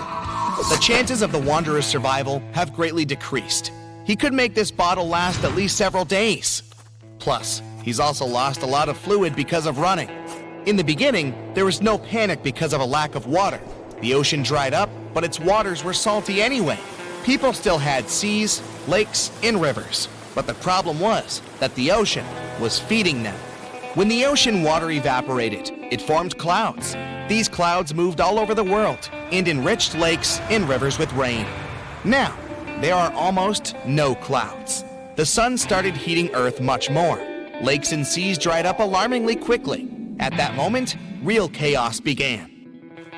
Speaker 4: The chances of the wanderer's survival have greatly decreased. He could make this bottle last at least several days. Plus, he's also lost a lot of fluid because of running. In the beginning, there was no panic because of a lack of water. The ocean dried up, but its waters were salty anyway. People still had seas, lakes, and rivers. But the problem was that the ocean was feeding them. When the ocean water evaporated, it formed clouds. These clouds moved all over the world and enriched lakes and rivers with rain. Now, there are almost no clouds. The sun started heating Earth much more. Lakes and seas dried up alarmingly quickly. At that moment, real chaos began.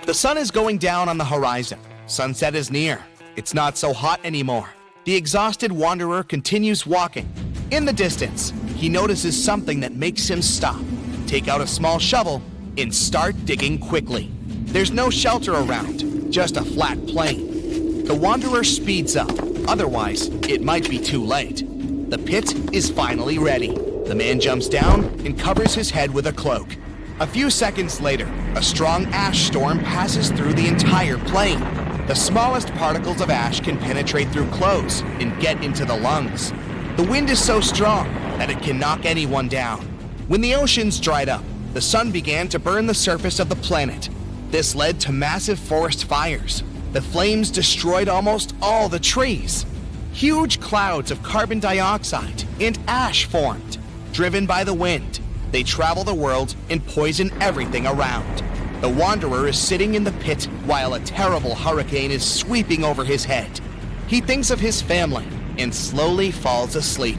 Speaker 4: The sun is going down on the horizon. Sunset is near. It's not so hot anymore. The exhausted wanderer continues walking. In the distance, he notices something that makes him stop, take out a small shovel, and start digging quickly. There's no shelter around, just a flat plain. The wanderer speeds up, otherwise it might be too late. The pit is finally ready. The man jumps down and covers his head with a cloak. A few seconds later, a strong ash storm passes through the entire plain. The smallest particles of ash can penetrate through clothes and get into the lungs. The wind is so strong that it can knock anyone down. When the oceans dried up, the sun began to burn the surface of the planet. This led to massive forest fires. The flames destroyed almost all the trees. Huge clouds of carbon dioxide and ash formed. Driven by the wind, they travel the world and poison everything around. The wanderer is sitting in the pit while a terrible hurricane is sweeping over his head. He thinks of his family and slowly falls asleep.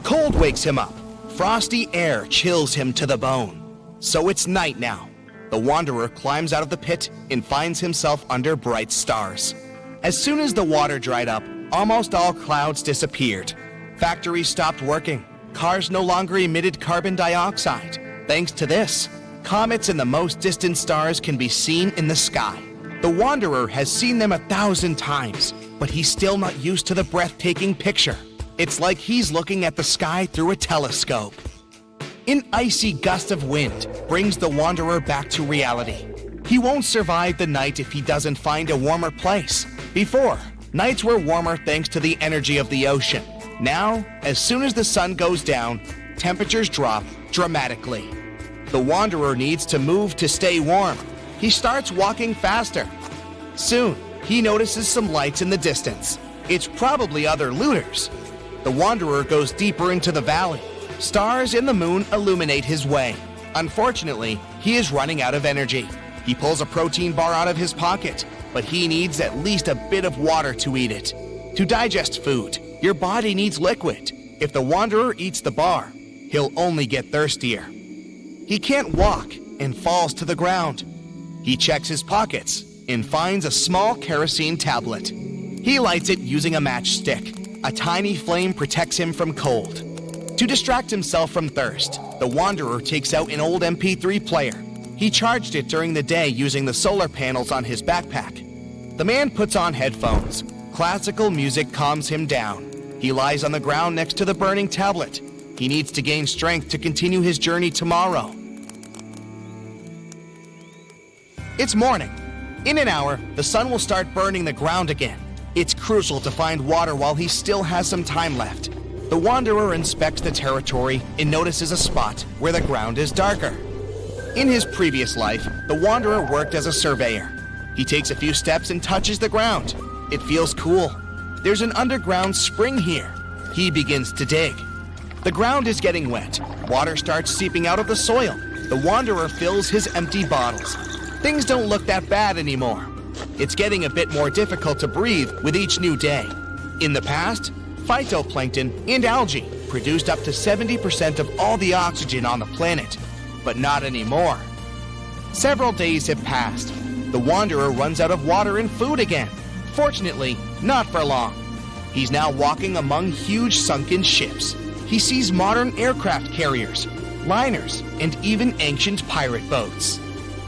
Speaker 4: Cold wakes him up. Frosty air chills him to the bone. So it's night now. The wanderer climbs out of the pit and finds himself under bright stars. As soon as the water dried up, almost all clouds disappeared. Factories stopped working. Cars no longer emitted carbon dioxide. Thanks to this, comets and the most distant stars can be seen in the sky. The wanderer has seen them 1,000 times, but he's still not used to the breathtaking picture. It's like he's looking at the sky through a telescope. An icy gust of wind brings the wanderer back to reality. He won't survive the night if he doesn't find a warmer place. Before, nights were warmer thanks to the energy of the ocean. Now, as soon as the sun goes down, temperatures drop dramatically. The wanderer needs to move to stay warm. He starts walking faster. Soon, he notices some lights in the distance. It's probably other looters. The wanderer goes deeper into the valley. Stars and the moon illuminate his way. Unfortunately, he is running out of energy. He pulls a protein bar out of his pocket, but he needs at least a bit of water to eat it. To digest food, your body needs liquid. If the wanderer eats the bar, he'll only get thirstier. He can't walk and falls to the ground. He checks his pockets and finds a small kerosene tablet. He lights it using a matchstick. A tiny flame protects him from cold. To distract himself from thirst, the wanderer takes out an old MP3 player. He charged it during the day using the solar panels on his backpack. The man puts on headphones. Classical music calms him down. He lies on the ground next to the burning tablet. He needs to gain strength to continue his journey tomorrow. It's morning. In an hour, the sun will start burning the ground again. It's crucial to find water while he still has some time left. The wanderer inspects the territory and notices a spot where the ground is darker. In his previous life, the wanderer worked as a surveyor. He takes a few steps and touches the ground. It feels cool. There's an underground spring here. He begins to dig. The ground is getting wet. Water starts seeping out of the soil. The wanderer fills his empty bottles. Things don't look that bad anymore. It's getting a bit more difficult to breathe with each new day. In the past, phytoplankton and algae produced up to 70% of all the oxygen on the planet, but not anymore. Several days have passed. The wanderer runs out of water and food again. Fortunately, not for long. He's now walking among huge sunken ships. He sees modern aircraft carriers, liners, and even ancient pirate boats.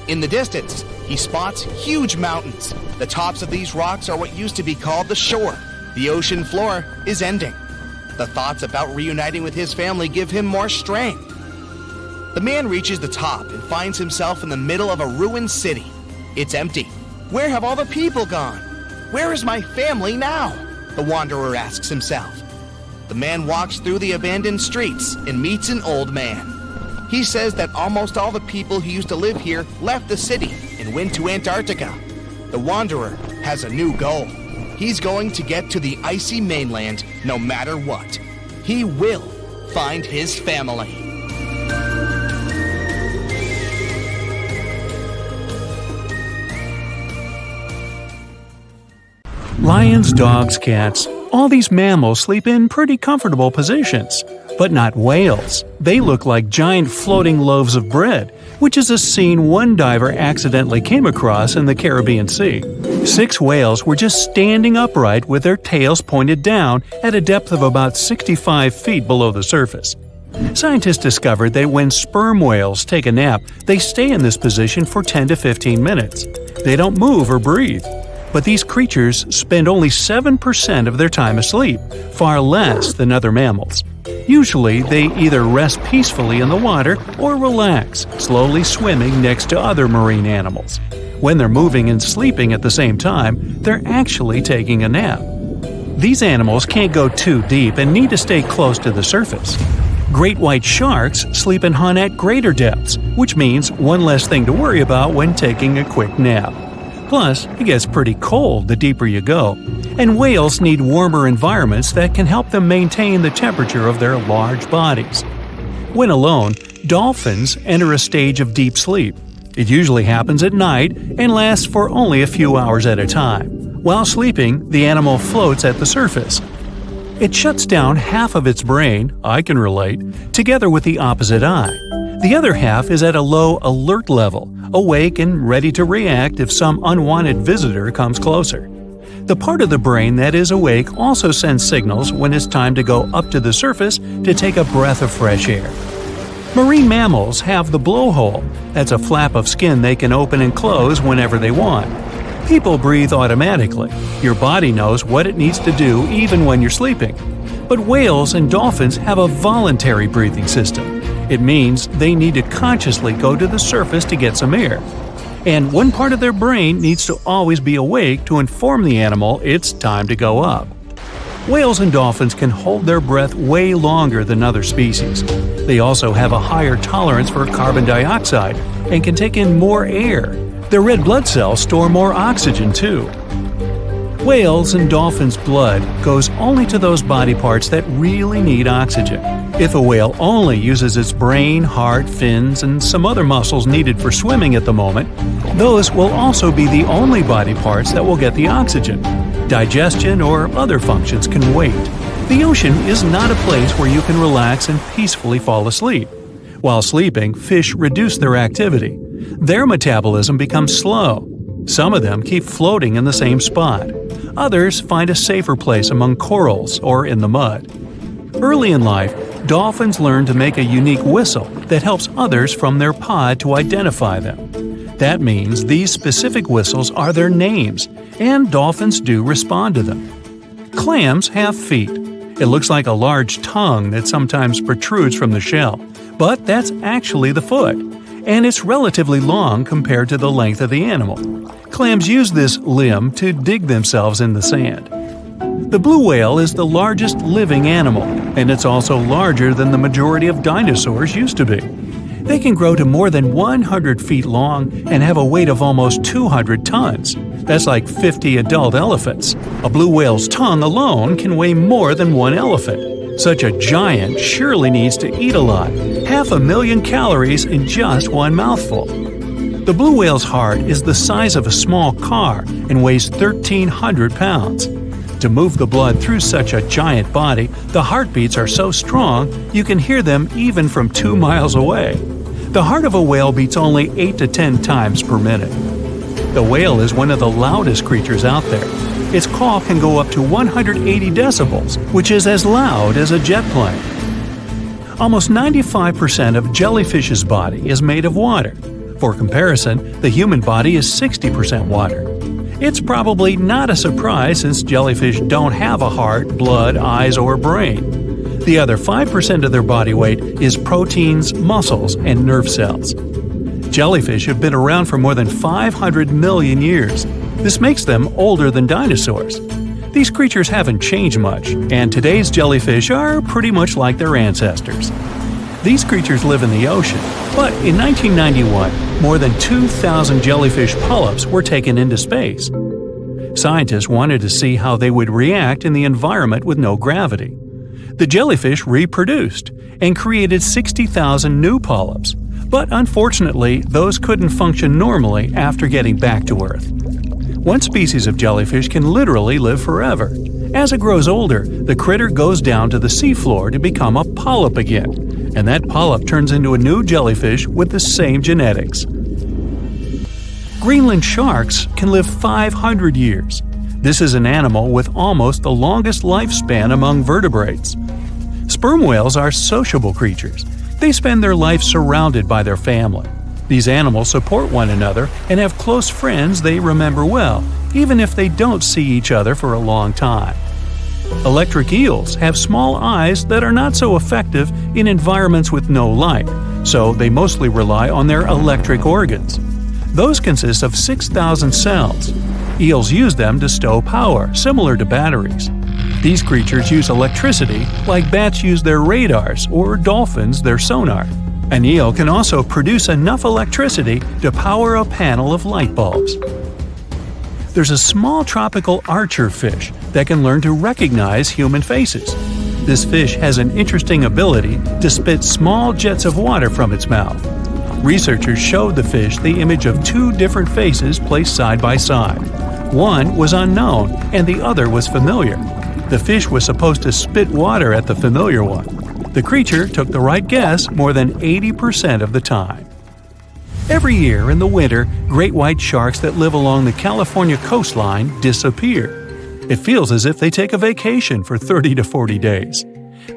Speaker 4: In the distance, he spots huge mountains. The tops of these rocks are what used to be called the shore. The ocean floor is ending. The thoughts about reuniting with his family give him more strength. The man reaches the top and finds himself in the middle of a ruined city. It's empty. Where have all the people gone? Where is my family now? The wanderer asks himself. The man walks through the abandoned streets and meets an old man. He says that almost all the people who used to live here left the city and went to Antarctica. The wanderer has a new goal. He's going to get to the icy mainland no matter what. He will find his family.
Speaker 1: Lions, dogs, cats, all these mammals sleep in pretty comfortable positions. But not whales. They look like giant floating loaves of bread, which is a scene one diver accidentally came across in the Caribbean Sea. 6 whales were just standing upright with their tails pointed down at a depth of about 65 feet below the surface. Scientists discovered that when sperm whales take a nap, they stay in this position for 10 to 15 minutes. They don't move or breathe. But these creatures spend only 7% of their time asleep, far less than other mammals. Usually, they either rest peacefully in the water or relax, slowly swimming next to other marine animals. When they're moving and sleeping at the same time, they're actually taking a nap. These animals can't go too deep and need to stay close to the surface. Great white sharks sleep and hunt at greater depths, which means one less thing to worry about when taking a quick nap. Plus, it gets pretty cold the deeper you go, and whales need warmer environments that can help them maintain the temperature of their large bodies. When alone, dolphins enter a stage of deep sleep. It usually happens at night and lasts for only a few hours at a time. While sleeping, the animal floats at the surface. It shuts down half of its brain, I can relate, together with the opposite eye. The other half is at a low alert level, awake and ready to react if some unwanted visitor comes closer. The part of the brain that is awake also sends signals when it's time to go up to the surface to take a breath of fresh air. Marine mammals have the blowhole. That's a flap of skin they can open and close whenever they want. People breathe automatically. Your body knows what it needs to do even when you're sleeping. But whales and dolphins have a voluntary breathing system. It means they need to consciously go to the surface to get some air. And one part of their brain needs to always be awake to inform the animal it's time to go up. Whales and dolphins can hold their breath way longer than other species. They also have a higher tolerance for carbon dioxide and can take in more air. Their red blood cells store more oxygen too. Whales and dolphins' blood goes only to those body parts that really need oxygen. If a whale only uses its brain, heart, fins, and some other muscles needed for swimming at the moment, those will also be the only body parts that will get the oxygen. Digestion or other functions can wait. The ocean is not a place where you can relax and peacefully fall asleep. While sleeping, fish reduce their activity. Their metabolism becomes slow. Some of them keep floating in the same spot. Others find a safer place among corals or in the mud. Early in life, dolphins learn to make a unique whistle that helps others from their pod to identify them. That means these specific whistles are their names, and dolphins do respond to them. Clams have feet. It looks like a large tongue that sometimes protrudes from the shell, but that's actually the foot, and it's relatively long compared to the length of the animal. Clams use this limb to dig themselves in the sand. The blue whale is the largest living animal, and it's also larger than the majority of dinosaurs used to be. They can grow to more than 100 feet long and have a weight of almost 200 tons. That's like 50 adult elephants. A blue whale's tongue alone can weigh more than one elephant. Such a giant surely needs to eat a lot, 500,000 calories in just one mouthful. The blue whale's heart is the size of a small car and weighs 1,300 pounds. To move the blood through such a giant body, the heartbeats are so strong you can hear them even from 2 miles away. The heart of a whale beats only 8 to 10 times per minute. The whale is one of the loudest creatures out there. Its call can go up to 180 decibels, which is as loud as a jet plane. Almost 95% of jellyfish's body is made of water. For comparison, the human body is 60% water. It's probably not a surprise since jellyfish don't have a heart, blood, eyes, or brain. The other 5% of their body weight is proteins, muscles, and nerve cells. Jellyfish have been around for more than 500 million years. This makes them older than dinosaurs. These creatures haven't changed much, and today's jellyfish are pretty much like their ancestors. These creatures live in the ocean, but in 1991, more than 2,000 jellyfish polyps were taken into space. Scientists wanted to see how they would react in the environment with no gravity. The jellyfish reproduced and created 60,000 new polyps, but unfortunately, those couldn't function normally after getting back to Earth. One species of jellyfish can literally live forever. As it grows older, the critter goes down to the seafloor to become a polyp again, and that polyp turns into a new jellyfish with the same genetics. Greenland sharks can live 500 years. This is an animal with almost the longest lifespan among vertebrates. Sperm whales are sociable creatures. They spend their life surrounded by their family. These animals support one another and have close friends they remember well, even if they don't see each other for a long time. Electric eels have small eyes that are not so effective in environments with no light, so they mostly rely on their electric organs. Those consist of 6,000 cells. Eels use them to stow power, similar to batteries. These creatures use electricity like bats use their radars or dolphins their sonar. An eel can also produce enough electricity to power a panel of light bulbs. There's a small tropical archer fish that can learn to recognize human faces. This fish has an interesting ability to spit small jets of water from its mouth. Researchers showed the fish the image of two different faces placed side by side. One was unknown and the other was familiar. The fish was supposed to spit water at the familiar one. The creature took the right guess more than 80% of the time. Every year in the winter, great white sharks that live along the California coastline disappear. It feels as if they take a vacation for 30 to 40 days.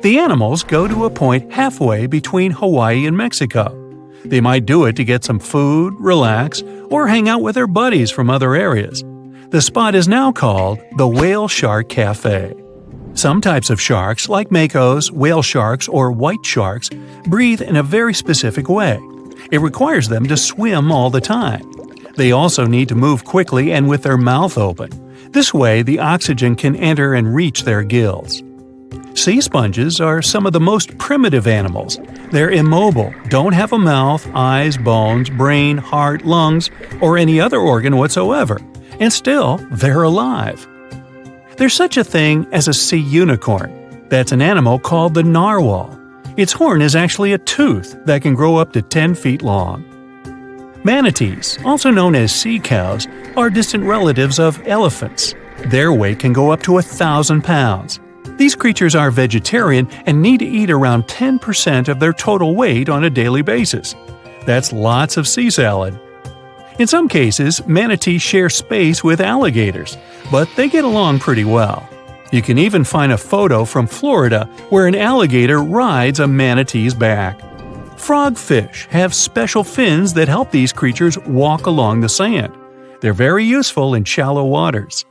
Speaker 1: The animals go to a point halfway between Hawaii and Mexico. They might do it to get some food, relax, or hang out with their buddies from other areas. The spot is now called the Whale Shark Cafe. Some types of sharks, like makos, whale sharks, or white sharks, breathe in a very specific way. It requires them to swim all the time. They also need to move quickly and with their mouth open. This way, the oxygen can enter and reach their gills. Sea sponges are some of the most primitive animals. They're immobile, don't have a mouth, eyes, bones, brain, heart, lungs, or any other organ whatsoever, and still, they're alive. There's such a thing as a sea unicorn. That's an animal called the narwhal. Its horn is actually a tooth that can grow up to 10 feet long. Manatees, also known as sea cows, are distant relatives of elephants. Their weight can go up to 1,000 pounds. These creatures are vegetarian and need to eat around 10% of their total weight on a daily basis. That's lots of sea salad. In some cases, manatees share space with alligators, but they get along pretty well. You can even find a photo from Florida where an alligator rides a manatee's back. Frogfish have special fins that help these creatures walk along the sand. They're very useful in shallow waters.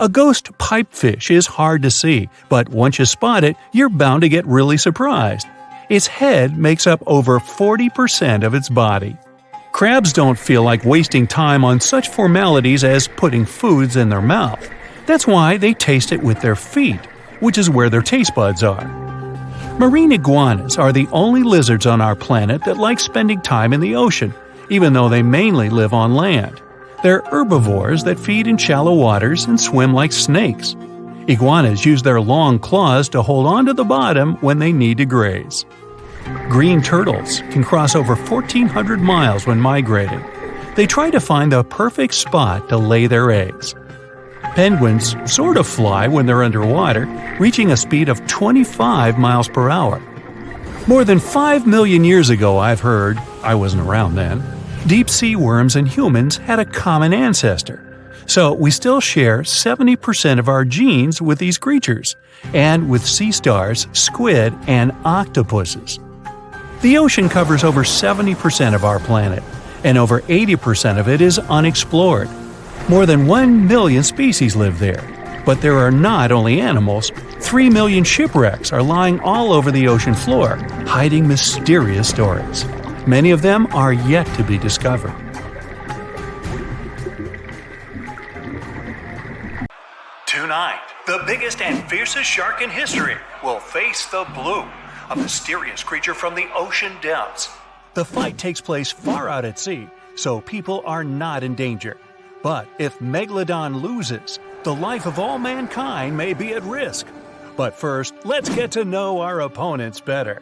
Speaker 1: A ghost pipefish is hard to see, but once you spot it, you're bound to get really surprised. Its head makes up over 40% of its body. Crabs don't feel like wasting time on such formalities as putting foods in their mouth. That's why they taste it with their feet, which is where their taste buds are. Marine iguanas are the only lizards on our planet that like spending time in the ocean, even though they mainly live on land. They're herbivores that feed in shallow waters and swim like snakes. Iguanas use their long claws to hold on to the bottom when they need to graze. Green turtles can cross over 1,400 miles when migrating. They try to find the perfect spot to lay their eggs. Penguins sort of fly when they're underwater, reaching a speed of 25 miles per hour. More than 5 million years ago, I've heard, I wasn't around then, deep-sea worms and humans had a common ancestor. So we still share 70% of our genes with these creatures, and with sea stars, squid, and octopuses. The ocean covers over 70% of our planet, and over 80% of it is unexplored. More than 1 million species live there. But there are not only animals, 3 million shipwrecks are lying all over the ocean floor, hiding mysterious stories. Many of them are yet to be discovered. Tonight, the biggest and fiercest shark in history will face the Blue, a mysterious creature from the ocean depths. The fight takes place far out at sea, so people are not in danger. But if Megalodon loses, the life of all mankind may be at risk. But first, let's get to know our opponents better.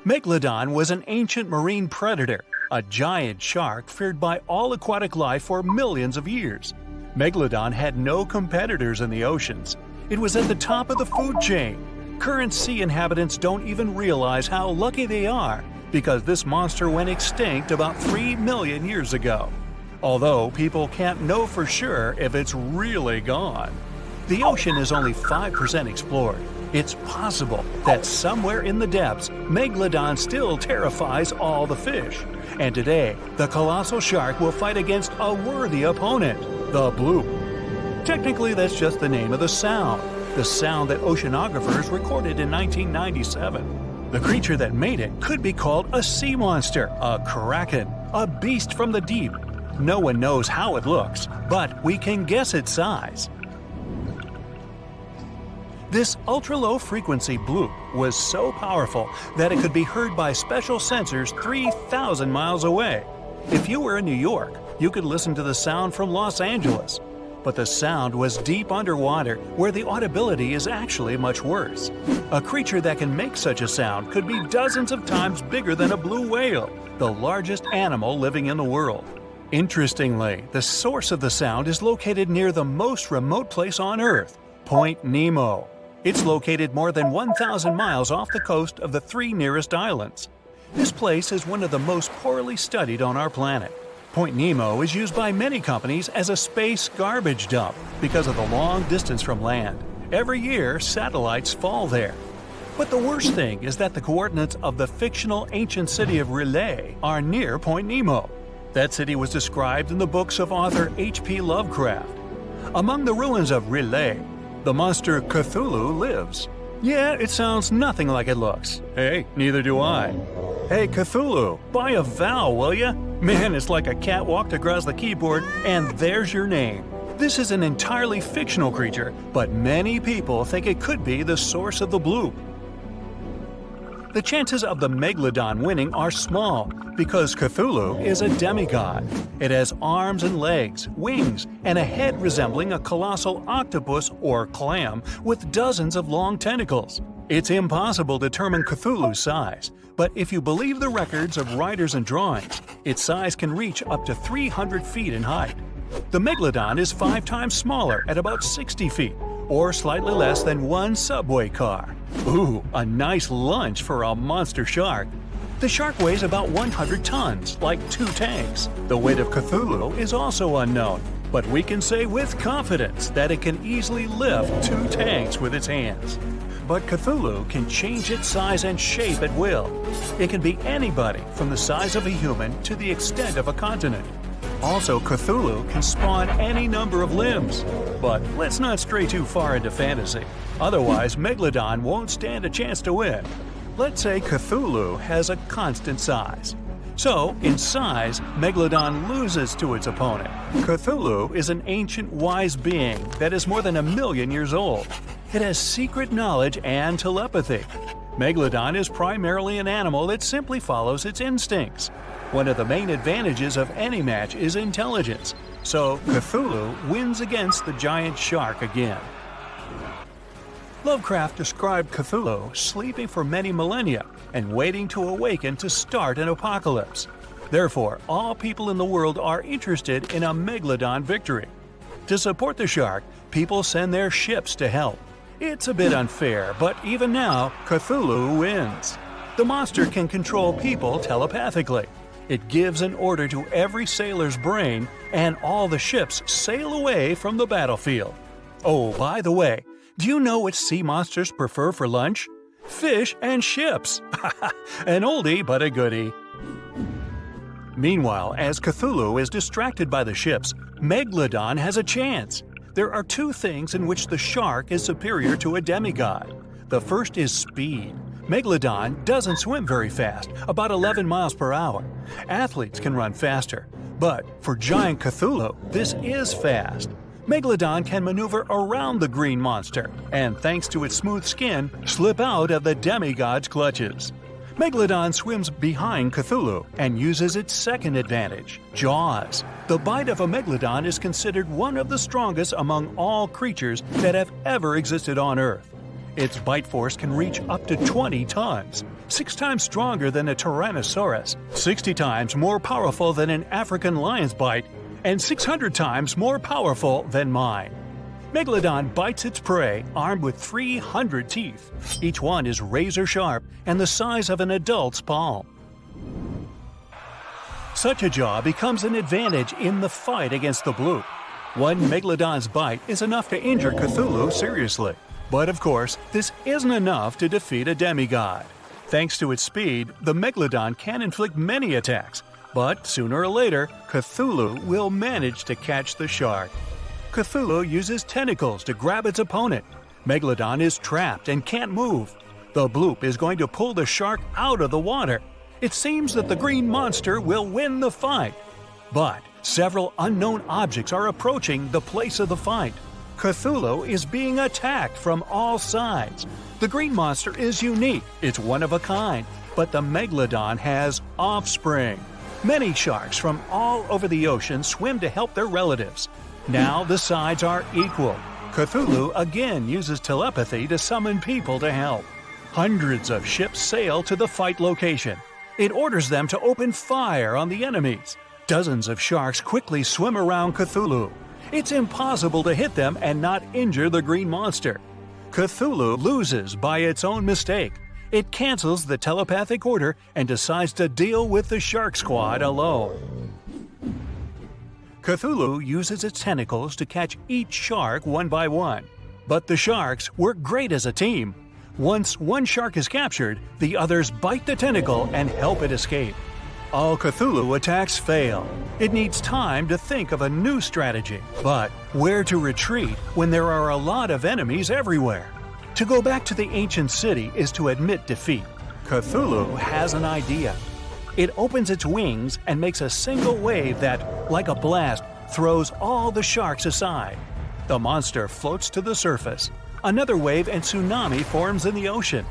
Speaker 1: Megalodon was an ancient marine predator, a giant shark feared by all aquatic life for millions of years. Megalodon had no competitors in the oceans. It was at the top of the food chain. Current sea inhabitants don't even realize how lucky they are because this monster went extinct about 3 million years ago. Although people can't know for sure if it's really gone. The ocean is only 5% explored. It's possible that somewhere in the depths, Megalodon still terrifies all the fish. And today, the colossal shark will fight against a worthy opponent, the Blue. Technically, that's just the name of the sound that oceanographers recorded in 1997. The creature that made it could be called a sea monster, a kraken, a beast from the deep. No one knows how it looks, but we can guess its size. This ultra-low frequency bloop was so powerful that it could be heard by special sensors 3,000 miles away. If you were in New York, you could listen to the sound from Los Angeles. But the sound was deep underwater, where the audibility is actually much worse. A creature that can make such a sound could be dozens of times bigger than a blue whale, the largest animal living in the world. Interestingly, the source of the sound is located near the most remote place on Earth, Point Nemo. It's located more than 1,000 miles off the coast of the 3 nearest islands. This place is one of the most poorly studied on our planet. Point Nemo is used by many companies as a space garbage dump because of the long distance from land. Every year, satellites fall there. But the worst thing is that the coordinates of the fictional ancient city of R'lyeh are near Point Nemo. That city was described in the books of author H.P. Lovecraft. Among the ruins of R'lyeh, the monster Cthulhu lives. Yeah, it sounds nothing like it looks. Hey, neither do I. Hey Cthulhu, buy a vowel, will ya? Man, it's like a cat walked across the keyboard and there's your name. This is an entirely fictional creature, but many people think it could be the source of the bloop. The chances of the Megalodon winning are small because Cthulhu is a demigod. It has arms and legs, wings, and a head resembling a colossal octopus or clam with dozens of long tentacles. It's impossible to determine Cthulhu's size, but if you believe the records of writers and drawings, its size can reach up to 300 feet in height. The Megalodon is 5 times smaller at about 60 feet, or slightly less than 1 subway car. Ooh, a nice lunch for a monster shark. The shark weighs about 100 tons, like 2 tanks. The weight of Cthulhu is also unknown, but we can say with confidence that it can easily lift 2 tanks with its hands. But Cthulhu can change its size and shape at will. It can be anybody from the size of a human to the extent of a continent. Also, Cthulhu can spawn any number of limbs. But let's not stray too far into fantasy. Otherwise, Megalodon won't stand a chance to win. Let's say Cthulhu has a constant size. So, in size, Megalodon loses to its opponent. Cthulhu is an ancient wise being that is more than 1 million years old. It has secret knowledge and telepathy. Megalodon is primarily an animal that simply follows its instincts. One of the main advantages of any match is intelligence, so Cthulhu wins against the giant shark again. Lovecraft described Cthulhu sleeping for many millennia and waiting to awaken to start an apocalypse. Therefore, all people in the world are interested in a Megalodon victory. To support the shark, people send their ships to help. It's a bit unfair, but even now, Cthulhu wins. The monster can control people telepathically. It gives an order to every sailor's brain, and all the ships sail away from the battlefield. Oh, by the way, do you know what sea monsters prefer for lunch? fish and ships. An oldie but a goodie. Meanwhile, as Cthulhu is distracted by the ships, Megalodon has a chance. There are two things in which the shark is superior to a demigod. The first is speed. Megalodon doesn't swim very fast, about 11 miles per hour. Athletes can run faster, but for giant Cthulhu, this is fast. Megalodon can maneuver around the green monster, and thanks to its smooth skin, slip out of the demigod's clutches. Megalodon swims behind Cthulhu and uses its second advantage, jaws. The bite of a Megalodon is considered one of the strongest among all creatures that have ever existed on Earth. Its bite force can reach up to 20 tons, 6 times stronger than a Tyrannosaurus, 60 times more powerful than an African lion's bite, and 600 times more powerful than mine. Megalodon bites its prey armed with 300 teeth. Each one is razor sharp and the size of an adult's palm. Such a jaw becomes an advantage in the fight against the bloop. One Megalodon's bite is enough to injure Cthulhu seriously. But of course, this isn't enough to defeat a demigod. Thanks to its speed, the Megalodon can inflict many attacks, but sooner or later, Cthulhu will manage to catch the shark. Cthulhu uses tentacles to grab its opponent. Megalodon is trapped and can't move. The bloop is going to pull the shark out of the water. It seems that the green monster will win the fight. But several unknown objects are approaching the place of the fight. Cthulhu is being attacked from all sides. The green monster is unique, it's one of a kind, but the Megalodon has offspring. Many sharks from all over the ocean swim to help their relatives. Now the sides are equal. Cthulhu again uses telepathy to summon people to help. Hundreds of ships sail to the fight location. It orders them to open fire on the enemies. Dozens of sharks quickly swim around Cthulhu. It's impossible to hit them and not injure the green monster. Cthulhu loses by its own mistake. It cancels the telepathic order and decides to deal with the shark squad alone. Cthulhu uses its tentacles to catch each shark one by one. But the sharks work great as a team. Once one shark is captured, the others bite the tentacle and help it escape. All Cthulhu attacks fail. It needs time to think of a new strategy. But where to retreat when there are a lot of enemies everywhere? To go back to the ancient city is to admit defeat. Cthulhu has an idea. It opens its wings and makes a single wave that, like a blast, throws all the sharks aside. The monster floats to the surface. Another wave and tsunami forms in the ocean.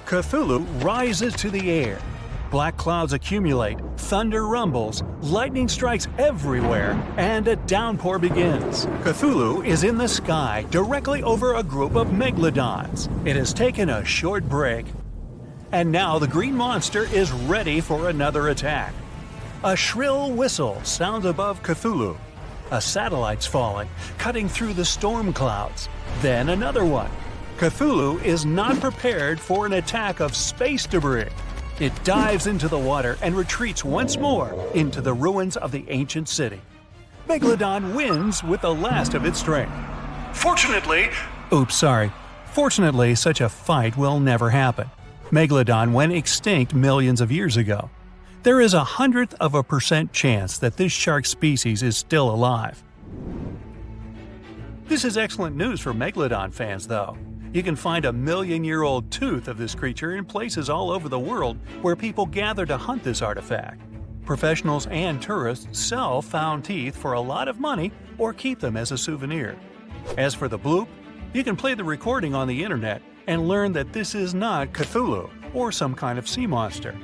Speaker 1: Cthulhu rises to the air. Black clouds accumulate, thunder rumbles, lightning strikes everywhere, and a downpour begins. Cthulhu is in the sky, directly over a group of Megalodons. It has taken a short break. And now the green monster is ready for another attack. A shrill whistle sounds above Cthulhu. A satellite's falling, cutting through the storm clouds. Then another one. Cthulhu is not prepared for an attack of space debris. It dives into the water and retreats once more into the ruins of the ancient city. Megalodon wins with the last of its strength. Fortunately, such a fight will never happen. Megalodon went extinct millions of years ago. There is 0.01% chance that this shark species is still alive. This is excellent news for Megalodon fans, though. You can find a million-year-old tooth of this creature in places all over the world where people gather to hunt this artifact. Professionals and tourists sell found teeth for a lot of money or keep them as a souvenir. As for the bloop, you can play the recording on the internet and learn that this is not Cthulhu or some kind of sea monster.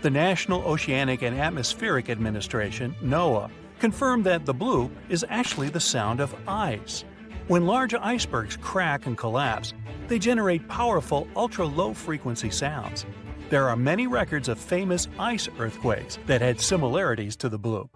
Speaker 1: The National Oceanic and Atmospheric Administration, NOAA, confirmed that the bloop is actually the sound of ice. When large icebergs crack and collapse, they generate powerful ultra-low frequency sounds. There are many records of famous ice earthquakes that had similarities to the bloop.